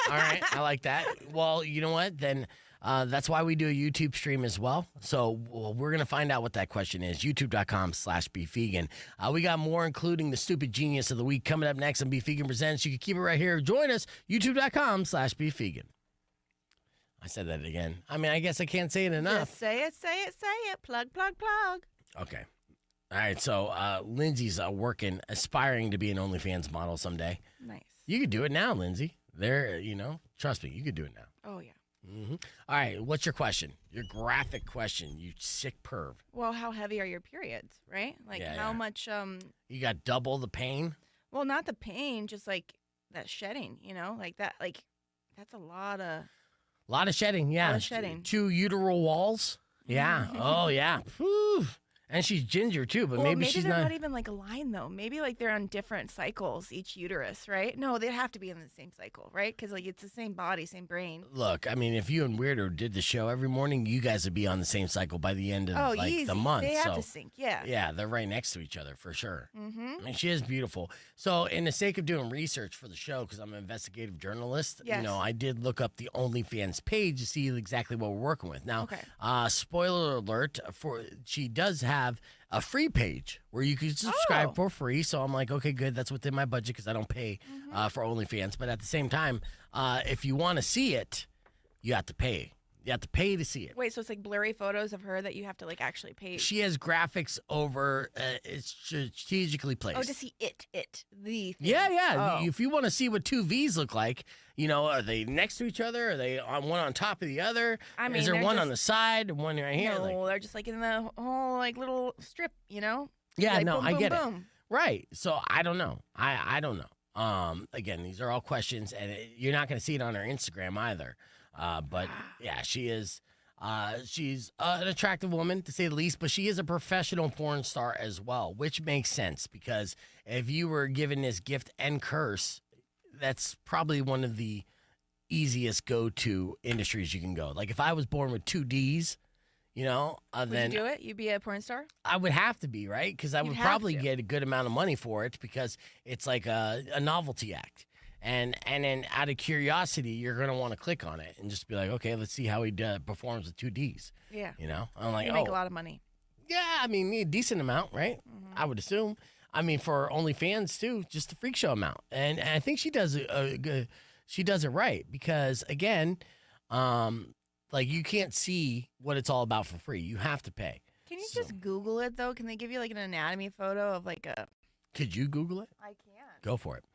right. I like that. Well, you know what? Then that's why we do a YouTube stream as well. So we're going to find out what that question is. YouTube.com/BeFegan. We got more, including the stupid genius of the week, coming up next on BeFegan Presents. You can keep it right here. Join us. YouTube.com/BeFegan. I said that again. I mean, I guess I can't say it enough. Just say it. Plug, plug, plug. Okay. All right. So Lindsay's working, aspiring to be an OnlyFans model someday. Nice. You could do it now, Lindsay. Trust me, you could do it now. Oh, yeah. Mm-hmm. All right, what's your question? Your graphic question, you sick perv. Well, how heavy are your periods, right? Like how much You got double the pain? Well, not the pain, just like that shedding, like that, like that's a lot of shedding, yeah. A lot of shedding. 2 uteral walls? Yeah. Oh, yeah. Whew. And she's ginger too, but maybe she's they're not. Not even like aligned though. Maybe like they're on different cycles, each uterus, right? No, they have to be in the same cycle, right? Because like it's the same body, same brain. Look, I mean, if you and Weirdo did the show every morning, you guys would be on the same cycle by the end of the month. They have to sync, yeah. Yeah, they're right next to each other for sure. Mm-hmm. I mean, she is beautiful. So, in the sake of doing research for the show, because I'm an investigative journalist, yes. I did look up the OnlyFans page to see exactly what we're working with. Now, spoiler alert, she does have a free page where you can subscribe for free. So I'm like, okay, good. That's within my budget because I don't pay for OnlyFans. But at the same time, if you want to see it, you have to pay. You have to pay to see it. Wait, so it's like blurry photos of her that you have to like actually pay? She has graphics over. It's strategically placed. Oh, to see the thing. Yeah. Oh. If you want to see what 2 V's look like, are they next to each other? Are they one on top of the other? I mean, is there one on the side and one right here? No, they're just like in the whole like little strip, Yeah, like, no, boom, I boom, get boom. it. Right. So I don't know. I don't know. Again, these are all questions, and you're not going to see it on her Instagram either. But yeah, she is. She's an attractive woman, to say the least, but she is a professional porn star as well, which makes sense because if you were given this gift and curse, that's probably one of the easiest go-to industries you can go. Like if I was born with 2 Ds, then would you do it? You'd be a porn star? I would have to be, right? Because I would probably get a good amount of money for it because it's like a novelty act. And then out of curiosity, you're going to want to click on it and just be like, okay, let's see how he performs with 2 Ds. Yeah. I'm like, you make a lot of money. Yeah, I mean, a decent amount, right? Mm-hmm. I would assume. I mean, for OnlyFans too, just a freak show amount. And I think she does she does it right because again, like you can't see what it's all about for free. You have to pay. Can you just Google it, though? Can they give you, like, an anatomy photo of, like, a... Could you Google it? I can. Go for it.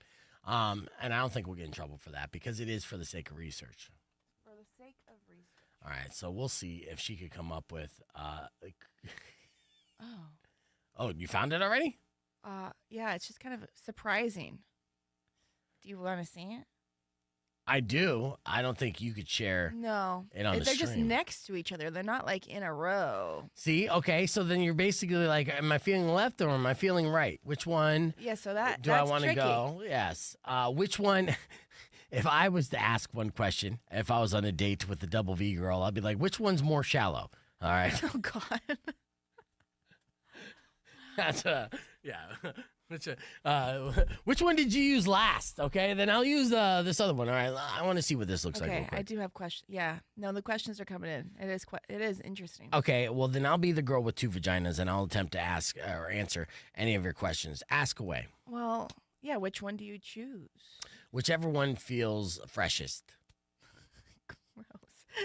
And I don't think we'll get in trouble for that because it is for the sake of research. For the sake of research. All right, so we'll see if she could come up with... Oh, you found it already? Yeah, it's just kind of surprising. Do you want to see it? I do. I don't think you could share No. it on the They're stream. just next to each other. They're not, like, in a row. See? Okay, so then you're basically like, am I feeling left or am I feeling right? Which one Yeah, so do I want to go? Yes. Which one... If I was to ask one question, if I was on a date with the double V girl, I'd be like, which one's more shallow? All right. Oh, God. That's which one did you use last? Okay, then I'll use this other one. All right, I want to see what this looks like. Okay, I do have questions. Yeah, no, the questions are coming in. It is interesting. Okay, well then I'll be the girl with two vaginas, and I'll attempt to ask or answer any of your questions. Ask away. Well, yeah. Which one do you choose? Whichever one feels freshest. Gross.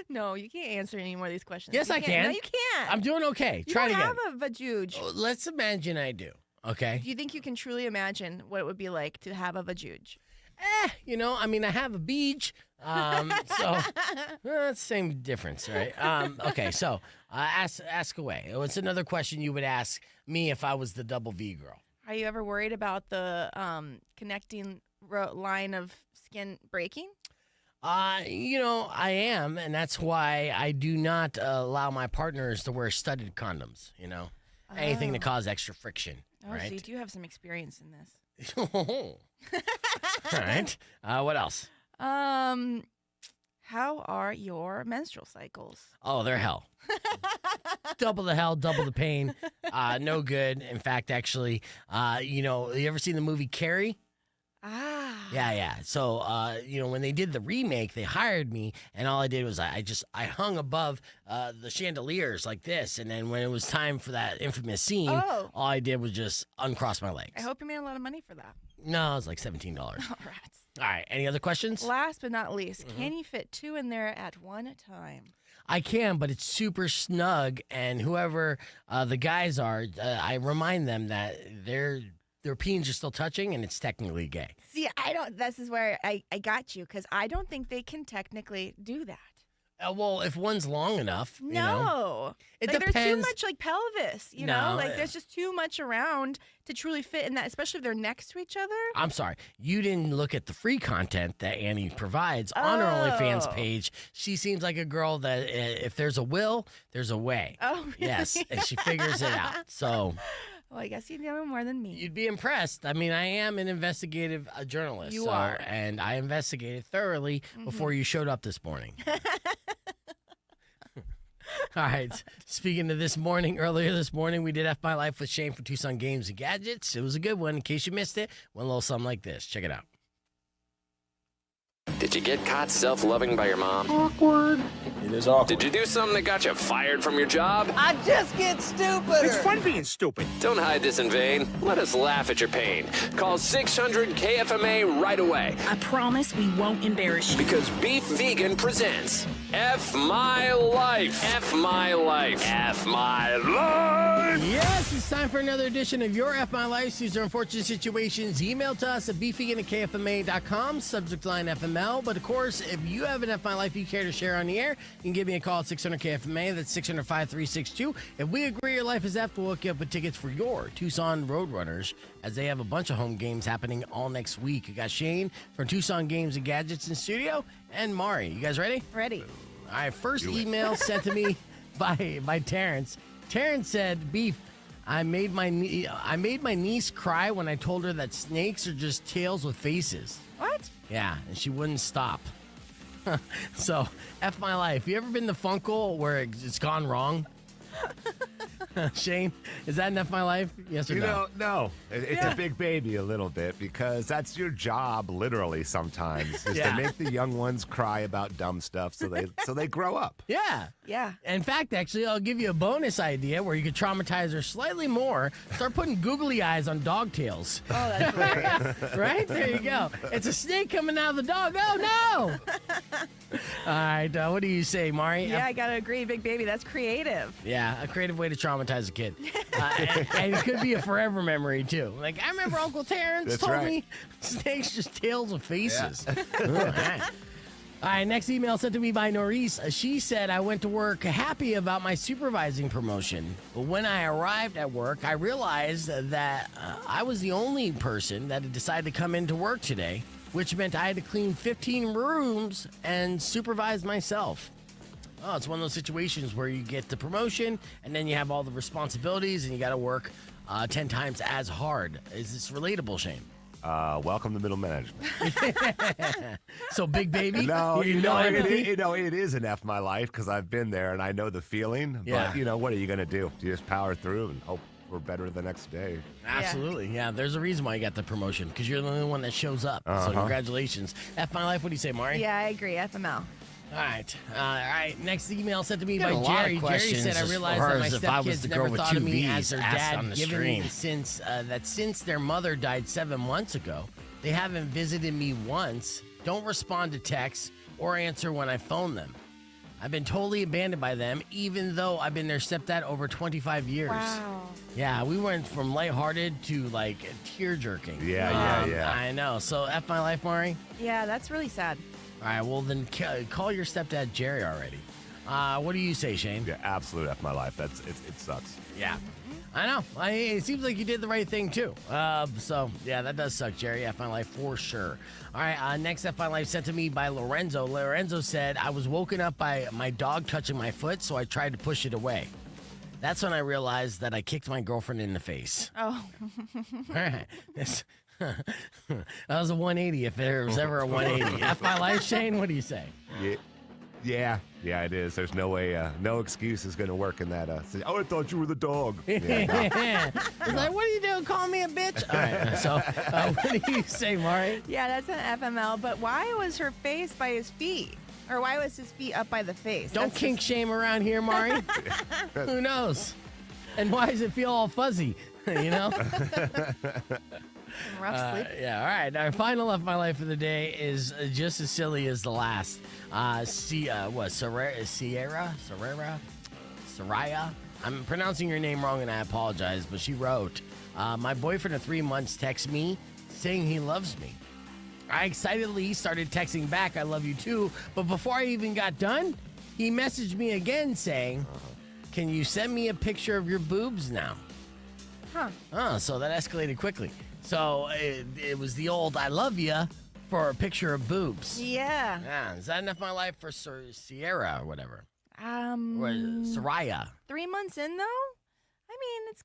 No, you can't answer any more of these questions. Yes, I can. No, you can't. I'm doing okay. Try it You again. don't have a vajuge. Oh, let's imagine I do. Okay. Do you think you can truly imagine what it would be like to have a vajuge? I mean, I have a beach, so it's the same difference, right? Okay, so ask away. What's another question you would ask me if I was the double V girl? Are you ever worried about the connecting line of skin breaking? I am, and that's why I do not allow my partners to wear studded condoms, anything to cause extra friction, right? So you do have some experience in this. All right. What else? How are your menstrual cycles? Oh, they're hell. Double the hell, double the pain. No good. In fact, actually, you ever seen the movie Carrie? Ah. Yeah. So, when they did the remake, they hired me, and all I did was I hung above the chandeliers like this, and then when it was time for that infamous scene, all I did was just uncross my legs. I hope you made a lot of money for that. No, it was like $17. All right. All right. Any other questions? Last but not least, can you fit two in there at one time? I can, but it's super snug, and whoever the guys are, I remind them that their peens are still touching, and it's technically gay. See, this is where I got you, because I don't think they can technically do that. Well, if one's long enough, No. It depends. There's too depends. much pelvis, No. There's just too much around to truly fit in that, especially if they're next to each other. I'm sorry. You didn't look at the free content that Annie provides on her OnlyFans page. She seems like a girl that if there's a will, there's a way. Oh, really? Yes, and she figures it out. So... Well, I guess you know more than me. You'd be impressed. I mean, I am an investigative journalist. You are. And I investigated thoroughly before you showed up this morning. All right. Speaking of earlier this morning, we did F My Life with Shane for Tucson Games and Gadgets. It was a good one. In case you missed it, went a little something like this. Check it out. Did you get caught self-loving by your mom? Awkward. It is awkward. Did you do something that got you fired from your job? I just get stupid. It's fun being stupid. Don't hide this in vain. Let us laugh at your pain. Call 600-KFMA right away. I promise we won't embarrass you. Because Beef Vegan presents F My Life. F My Life. F My Life. Yes, it's time for another edition of Your F My Life. These are unfortunate situations. Email to us at beefvegan@kfma.com. Subject line FML. But of course, if you have an F My Life you care to share on the air, you can give me a call at 600-KFMA. That's 600-5362. If we agree your life is F, we'll hook you up with tickets for your Tucson Roadrunners, as they have a bunch of home games happening all next week. You got Shane from Tucson Games and Gadgets in studio, and Mari. You guys ready? Ready. All right, first email sent to me by Terrence. Terrence said, Beef, I made my niece cry when I told her that snakes are just tails with faces. What? Yeah, and she wouldn't stop. So, F My Life. You ever been to Funkle where it's gone wrong? Shane, is that an F My Life? Yes or no? No. It's a big baby a little bit, because that's your job, literally, sometimes, is to make the young ones cry about dumb stuff so they grow up. Yeah. Yeah. In fact, actually, I'll give you a bonus idea where you could traumatize her slightly more. Start putting googly eyes on dog tails. Oh, that's hilarious. Right? There you go. It's a snake coming out of the dog. Oh, no! All right. What do you say, Mari? Yeah, I got to agree. Big baby, that's creative. Yeah, a creative way to traumatize traumatize a kid. And it could be a forever memory, too. Like, I remember Uncle Terrence told me snakes just tails with faces. Yeah. All right, next email sent to me by Nurys. She said, I went to work happy about my supervising promotion. But when I arrived at work, I realized that I was the only person that had decided to come into work today, which meant I had to clean 15 rooms and supervise myself. Oh, it's one of those situations where you get the promotion and then you have all the responsibilities and you got to work 10 times as hard. Is this relatable, Shane? Welcome to middle management. So, big baby? No, it is an F my life because I've been there and I know the feeling. Yeah. But, what are you going to do? You just power through and hope we're better the next day. Absolutely. Yeah, there's a reason why you got the promotion because you're the only one that shows up. So, congratulations. F my life, what do you say, Mari? Yeah, I agree. FML. All right. Next email sent to me by a lot Jerry. of Jerry questions said, I as realized far that my as if I was stepkids the never girl with thought of two me Vs as their asked dad, on the given stream. since their mother died 7 months ago, they haven't visited me once, don't respond to texts, or answer when I phone them. I've been totally abandoned by them, even though I've been their stepdad over 25 years. Wow. Yeah, we went from lighthearted to, like, tear-jerking. Yeah. I know. So, F my life, Mari? Yeah, that's really sad. All right, well, then call your stepdad Jerry already. What do you say, Shane? Yeah, absolute F my life. It sucks. Yeah. I know. It seems like you did the right thing, too. So, yeah, that does suck, Jerry. F my life for sure. All right, next F my life sent to me by Lorenzo. Lorenzo said, I was woken up by my dog touching my foot, so I tried to push it away. That's when I realized that I kicked my girlfriend in the face. Oh. All right. That was a 180 if there was ever a 180. F my life, Shane, what do you say? Yeah, it is. There's no way, no excuse is going to work in that. Say, I thought you were the dog. Yeah, It's like, what are you doing? Calling me a bitch? All right, so what do you say, Mari? Yeah, that's an FML, but why was her face by his feet? Or why was his feet up by the face? Don't kink shame around here, Mari. Who knows? And why does it feel all fuzzy? Rough sleep. Yeah, all right. Our final F my life of the day is just as silly as the last. Saraya? I'm pronouncing your name wrong and I apologize, but she wrote, my boyfriend of 3 months texts me saying he loves me. I excitedly started texting back, I love you too, but before I even got done, he messaged me again saying, can you send me a picture of your boobs now? So that escalated quickly. So it was the old I love ya for a picture of boobs. Yeah. Yeah. Is that enough my life for Sierra or whatever? Or Saraya. 3 months in, though? I mean, it's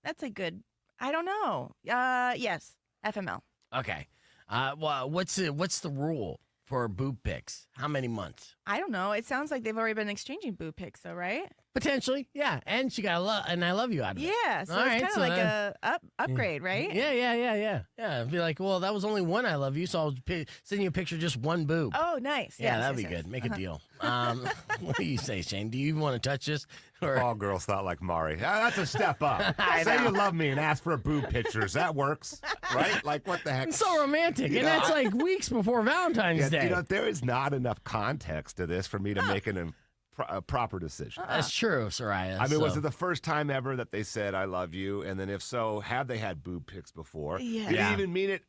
that's a good, I don't know. Yes, FML. Okay. Well, what's the rule for boob pics? How many months? I don't know. It sounds like they've already been exchanging boob pics, though, right? Potentially, yeah. And she got and I love you out of it. Yeah, so it's kind of like a upgrade, right? Yeah. It'd be like, well, that was only one I love you, so I'll send you a picture of just one boob. Oh, nice. Yeah, that'd be good. Make a deal. What do you say, Shane? Do you even want to touch this? Or... All girls thought like Mari. That's a step up. Say you love me and ask for boob pictures. That works, right? Like, what the heck? It's so romantic. That's like weeks before Valentine's Day. There is not enough context to this for me to make a proper decision. That's true, Saraya. I mean, was it the first time ever that they said I love you? And then if so, have they had boob pics before? Yeah. Did he even mean it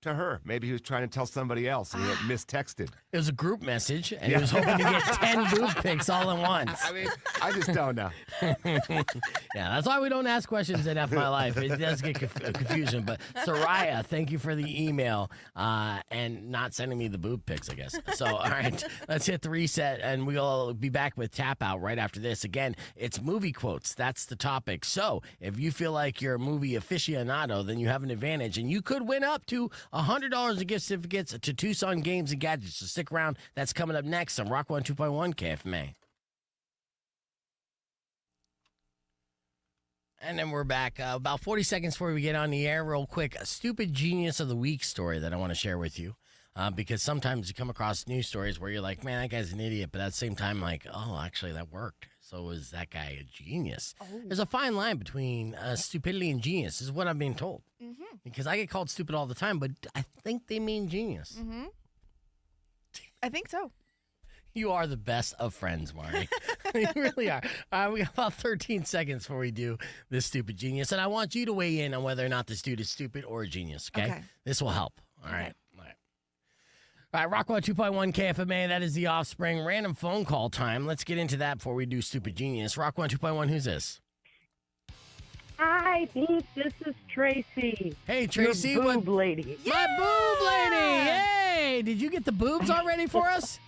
to her? Maybe he was trying to tell somebody else and he had mistexted. It was a group message, and he was hoping to get 10 boob pics all at once. I mean, I just don't know. Yeah, that's why we don't ask questions in F My Life. It does get confusion. But Saraya, thank you for the email and not sending me the boob pics, I guess. So, all right, let's hit the reset, and we'll be back with Tap Out right after this. Again, it's movie quotes. That's the topic. So, if you feel like you're a movie aficionado, then you have an advantage, and you could win up to $100 in gift certificates to Tucson Games and Gadgets. So stick around. That's coming up next on Rock 102.1 KFMA. And then we're back. About 40 seconds before we get on the air, real quick, a stupid genius of the week story that I want to share with you. Because sometimes you come across news stories where you're like, man, that guy's an idiot. But at the same time, like, oh, actually, that worked. So is that guy a genius? Oh. There's a fine line between stupidity and genius, is what I'm being told. Mm-hmm. Because I get called stupid all the time, but I think they mean genius. Mm-hmm. I think so. You are the best of friends, Mari. You really are. We got about 13 seconds before we do this stupid genius, and I want you to weigh in on whether or not this dude is stupid or a genius, okay? This will help. All right. All right, Rock 102.1 KFMA, that is The Offspring. Random phone call time. Let's get into that before we do Stupid Genius. Rock 102.1, who's this? Hi, Beef. This is Tracy. Hey, Tracy. Your boob lady. Yeah! My boob lady. Hey, did you get the boobs already for us?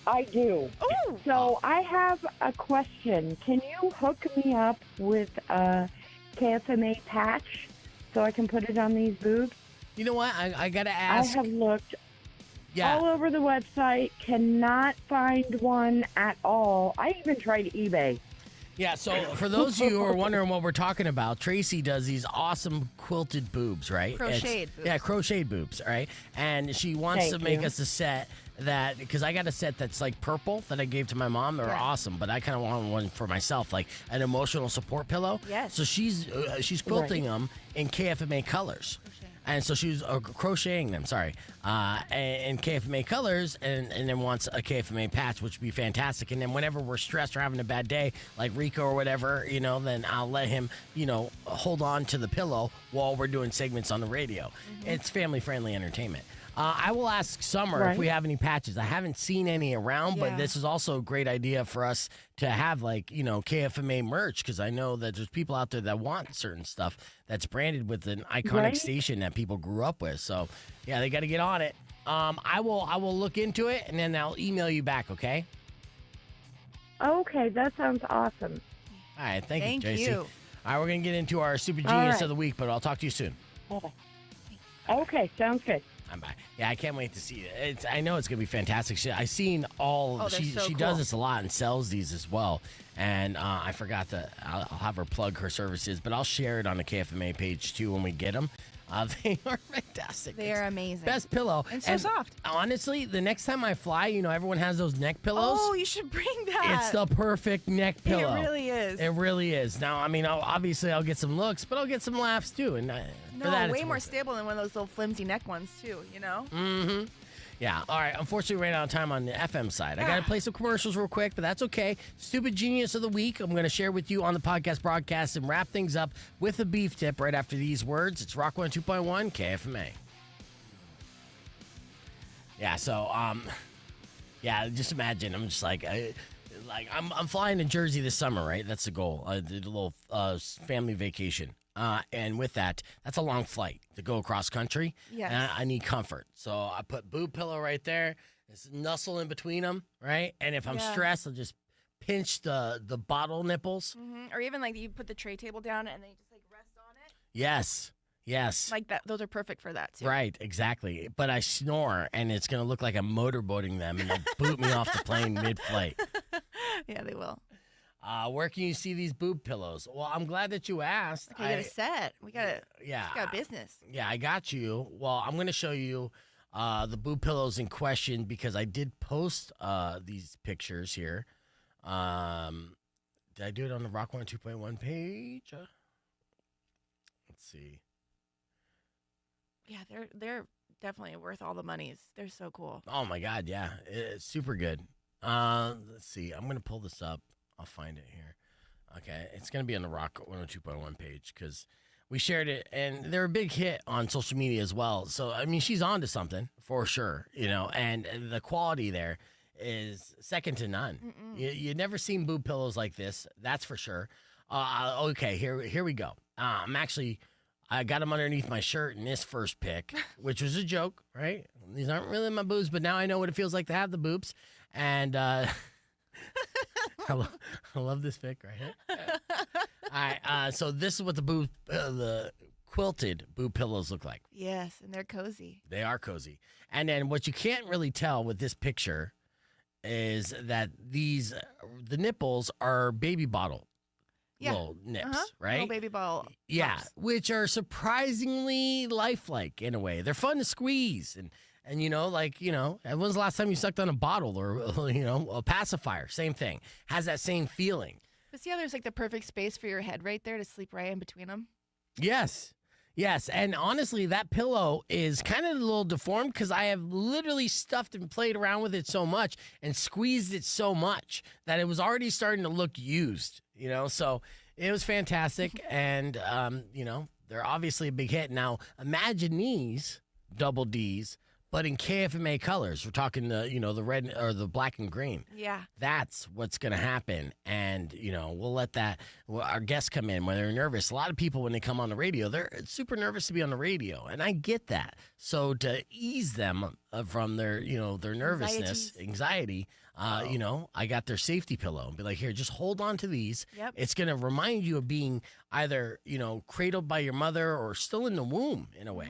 I do. Ooh. So I have a question. Can you hook me up with a KFMA patch so I can put it on these boobs? You know what? I got to ask. I have looked all over the website, cannot find one at all. I even tried eBay. Yeah, so for those of you who are wondering what we're talking about, Tracy does these awesome quilted boobs, right? Crocheted boobs. Yeah, crocheted boobs, right? And she wants to make us a set that, because I got a set that's like purple that I gave to my mom. They're awesome, but I kind of want one for myself, like an emotional support pillow. Yes. So she's quilting them in KFMA colors. And so she was crocheting them, in KFMA colors, and then wants a KFMA patch, which would be fantastic. And then whenever we're stressed or having a bad day, like Rico or whatever, then I'll let him, hold on to the pillow while we're doing segments on the radio. Mm-hmm. It's family-friendly entertainment. I will ask Summer if we have any patches. I haven't seen any around, but this is also a great idea for us to have, KFMA merch, because I know that there's people out there that want certain stuff that's branded with an iconic station that people grew up with. So, yeah, they got to get on it. I will look into it, and then I'll email you back, okay? Okay, that sounds awesome. All right, thank you, Tracy. All right, we're going to get into our Super Genius of the Week, but I'll talk to you soon. Okay, sounds good. I'm back. Yeah, I can't wait to see it. I know it's gonna be fantastic. I've seen all. Oh, she cool. does this a lot and sells these as well. And I forgot to. I'll have her plug her services, but I'll share it on the KFMA page too when we get them. They are fantastic. They are amazing. Best pillow. And so soft. Honestly, the next time I fly, everyone has those neck pillows. Oh, you should bring that. It's the perfect neck pillow. It really is. It really is. Now, obviously I'll get some looks, but I'll get some laughs too. And for that, way more stable than one of those little flimsy neck ones too, Mm-hmm. Yeah. All right. Unfortunately, we ran out of time on the FM side. I got to play some commercials real quick, but that's okay. Stupid Genius of the Week, I'm going to share with you on the podcast broadcast and wrap things up with a beef tip right after these words. It's Rock 102.1 KFMA. Yeah. So, just imagine. I'm just I'm flying to Jersey this summer, right? That's the goal. I did a little family vacation. And with that, that's a long flight to go across country. Yes. And I need comfort. So I put boob pillow right there. Just nuzzle in between them, right? And if I'm stressed, I'll just pinch the bottle nipples. Mm-hmm. Or even you put the tray table down and then you just rest on it. Yes. Yes. Like that. Those are perfect for that too. Right. Exactly. But I snore and it's going to look like I'm motorboating them and they'll boot me off the plane mid-flight. Yeah, they will. Where can you see these boob pillows? Well, I'm glad that you asked. Okay, we got a set. We got business. Yeah, I got you. Well, I'm going to show you the boob pillows in question because I did post these pictures here. Did I do it on the Rock 102.1 page? Let's see. Yeah, they're definitely worth all the monies. They're so cool. Oh my God, yeah, it's super good. Let's see. I'm going to pull this up. I'll find it here. Okay, it's going to be on the Rock 102.1 page because we shared it, and they're a big hit on social media as well. So, she's on to something for sure, and the quality there is second to none. You've never seen boob pillows like this, that's for sure. Okay, here we go. I got them underneath my shirt in this first pic, which was a joke, right? These aren't really my boobs, but now I know what it feels like to have the boobs, and I love this pic right here. All right, so this is what the quilted boob pillows look like. Yes, and they're cozy. They are cozy. And then what you can't really tell with this picture is that the nipples are baby bottle little nips, right? Little baby bottle. Yeah, pops. which are surprisingly lifelike in a way. They're fun to squeeze and when's the last time you sucked on a bottle or, a pacifier? Same thing. Has that same feeling. But see how there's the perfect space for your head right there to sleep right in between them? Yes. Yes, and honestly, that pillow is kind of a little deformed because I have literally stuffed and played around with it so much and squeezed it so much that it was already starting to look used, So it was fantastic, and, they're obviously a big hit. Now, imagine these double Ds, but in KFMA colors. We're talking the red or the black and green. Yeah. That's what's going to happen. And, we'll let our guests come in when they're nervous. A lot of people, when they come on the radio, they're super nervous to be on the radio. And I get that. So to ease them from their nervousness, anxiety, I got their safety pillow and be like, here, just hold on to these. Yep. It's going to remind you of being either, cradled by your mother or still in the womb in a way.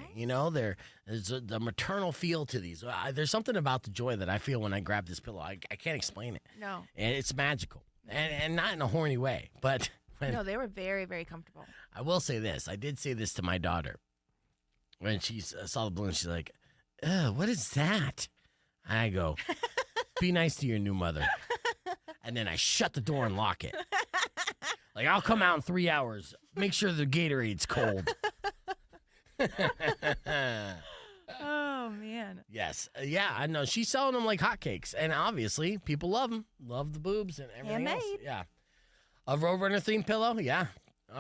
There's the maternal feel to these. There's something about the joy that I feel when I grab this pillow. I can't explain it. No. And it's magical. And not in a horny way. But no, they were very, very comfortable. I will say this. I did say this to my daughter. When she saw the balloon, she's like, what is that? And I go, be nice to your new mother. And then I shut the door and lock it. Like, I'll come out in 3 hours. Make sure the Gatorade's cold. Oh, man. Yes. Yeah, I know. She's selling them like hotcakes. And obviously, people love them. Love the boobs and everything else. Yeah. A Roadrunner themed pillow? Yeah.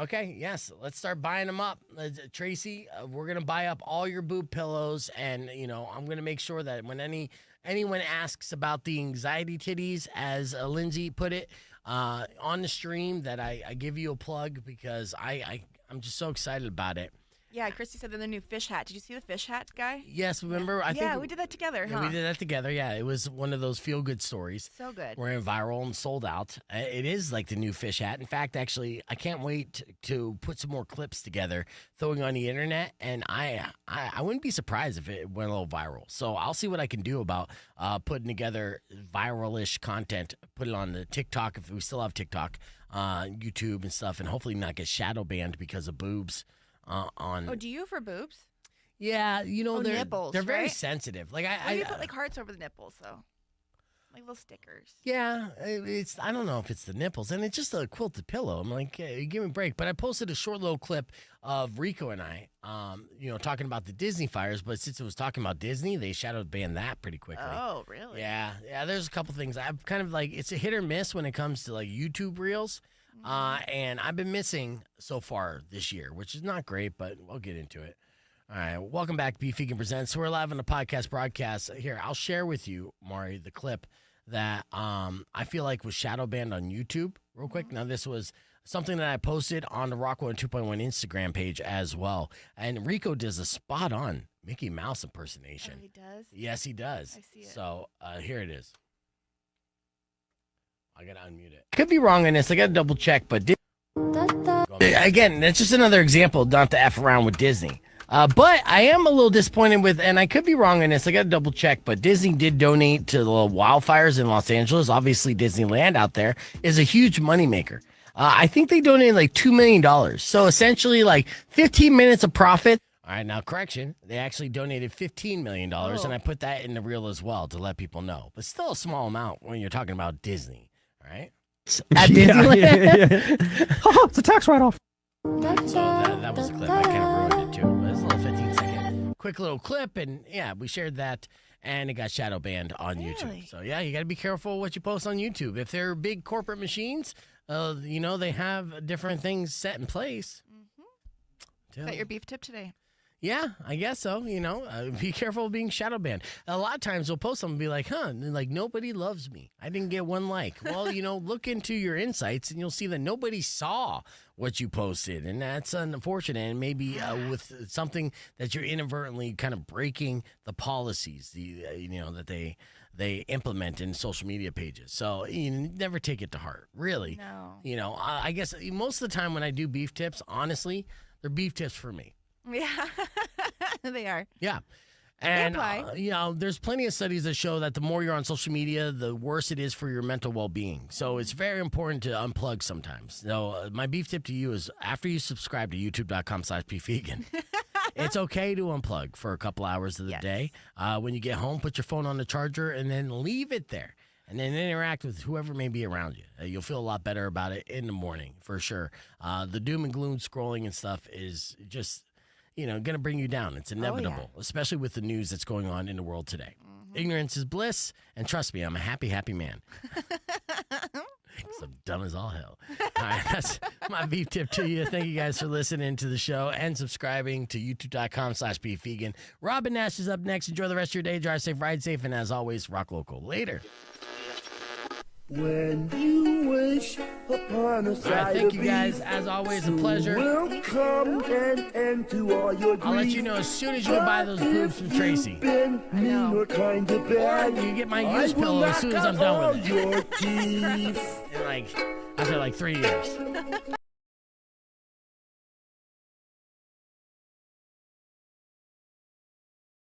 Okay, yes. Let's start buying them up. Tracy, we're going to buy up all your boob pillows. And, I'm going to make sure that when anyone asks about the anxiety titties, as Lindsay put it, on the stream, that I give you a plug because I'm just so excited about it. Yeah, Christy said they're the new fish hat. Did you see the fish hat guy? Yes, remember? I think we did that together, Yeah, we did that together. Yeah, it was one of those feel-good stories. So good. We're in viral and sold out. It is like the new fish hat. In fact, actually, I can't wait to put some more clips together, throwing on the internet, and I wouldn't be surprised if it went a little viral. So I'll see what I can do about putting together viral-ish content, put it on the TikTok, if we still have TikTok, YouTube and stuff, and hopefully not get shadow banned because of boobs. Do you for boobs? Yeah, they're nipples, they're very right? sensitive. Like you put like hearts over the nipples, though, like little stickers. Yeah, I don't know if it's the nipples, and it's just a quilted pillow. I'm like, hey, give me a break. But I posted a short little clip of Rico and I, talking about the Disney fires. But since it was talking about Disney, they shadow banned that pretty quickly. Oh, really? Yeah. There's a couple things I've kind of like. It's a hit or miss when it comes to like YouTube reels. And I've been missing so far this year, which is not great, but we'll get into it. All right, welcome back to Beef Vegan Presents. We're live on the podcast broadcast. Here, I'll share with you, Mari, the clip that I feel like was shadow banned on YouTube real quick. Now, this was something that I posted on the Rock 102.1 Instagram page as well. And Rico does a spot-on Mickey Mouse impersonation. Oh, he does? Yes, he does. I see it. So here it is. I gotta unmute it. Could be wrong on this. I gotta double check, but again, that's just another example not to F around with Disney. But I am a little disappointed with, and I could be wrong on this. I gotta double check, but Disney did donate to the wildfires in Los Angeles. Obviously, Disneyland out there is a huge moneymaker. I think they donated like $2 million. So essentially, like 15 minutes of profit. All right, now correction. They actually donated $15 million, and I put that in the reel as well to let people know. But still a small amount when you're talking about Disney. Right? At Disneyland. Oh, it's a tax write-off. So that was a clip. I kind of ruined it too. But it's a little 15-second quick little clip, and yeah, we shared that, and it got shadow banned on YouTube. So yeah, you got to be careful what you post on YouTube. If they're big corporate machines, they have different things set in place. Is that your beef tip today? Yeah, I guess so. Be careful of being shadow banned. A lot of times we'll post something and be like, like nobody loves me. I didn't get one like. Well, look into your insights and you'll see that nobody saw what you posted. And that's unfortunate. And maybe with something that you're inadvertently kind of breaking the policies, that they implement in social media pages. So you never take it to heart, really. No. I guess most of the time when I do beef tips, honestly, they're beef tips for me. Yeah, they are. Yeah. And, there's plenty of studies that show that the more you're on social media, the worse it is for your mental well-being. So it's very important to unplug sometimes. So my beef tip to you is after you subscribe to youtube.com/beefvegan, it's okay to unplug for a couple hours of the day. When you get home, put your phone on the charger and then leave it there. And then interact with whoever may be around you. You'll feel a lot better about it in the morning, for sure. The doom and gloom scrolling and stuff is just... going to bring you down. It's inevitable, especially with the news that's going on in the world today. Ignorance is bliss, and trust me, I'm a happy, happy man. So dumb as all hell. All right, that's my beef tip to you. Thank you guys for listening to the show and subscribing to youtube.com/beefvegan. Robin Nash is up next. Enjoy the rest of your day. Drive safe, ride safe, and as always, rock local. Later. When you wish upon a All right, thank you guys. As always, a pleasure. Will come an end to all your I'll let you know as soon as you buy those boobs from Tracy. I know. Or you get my used pillow as soon as I'm done with it. And after 3 years.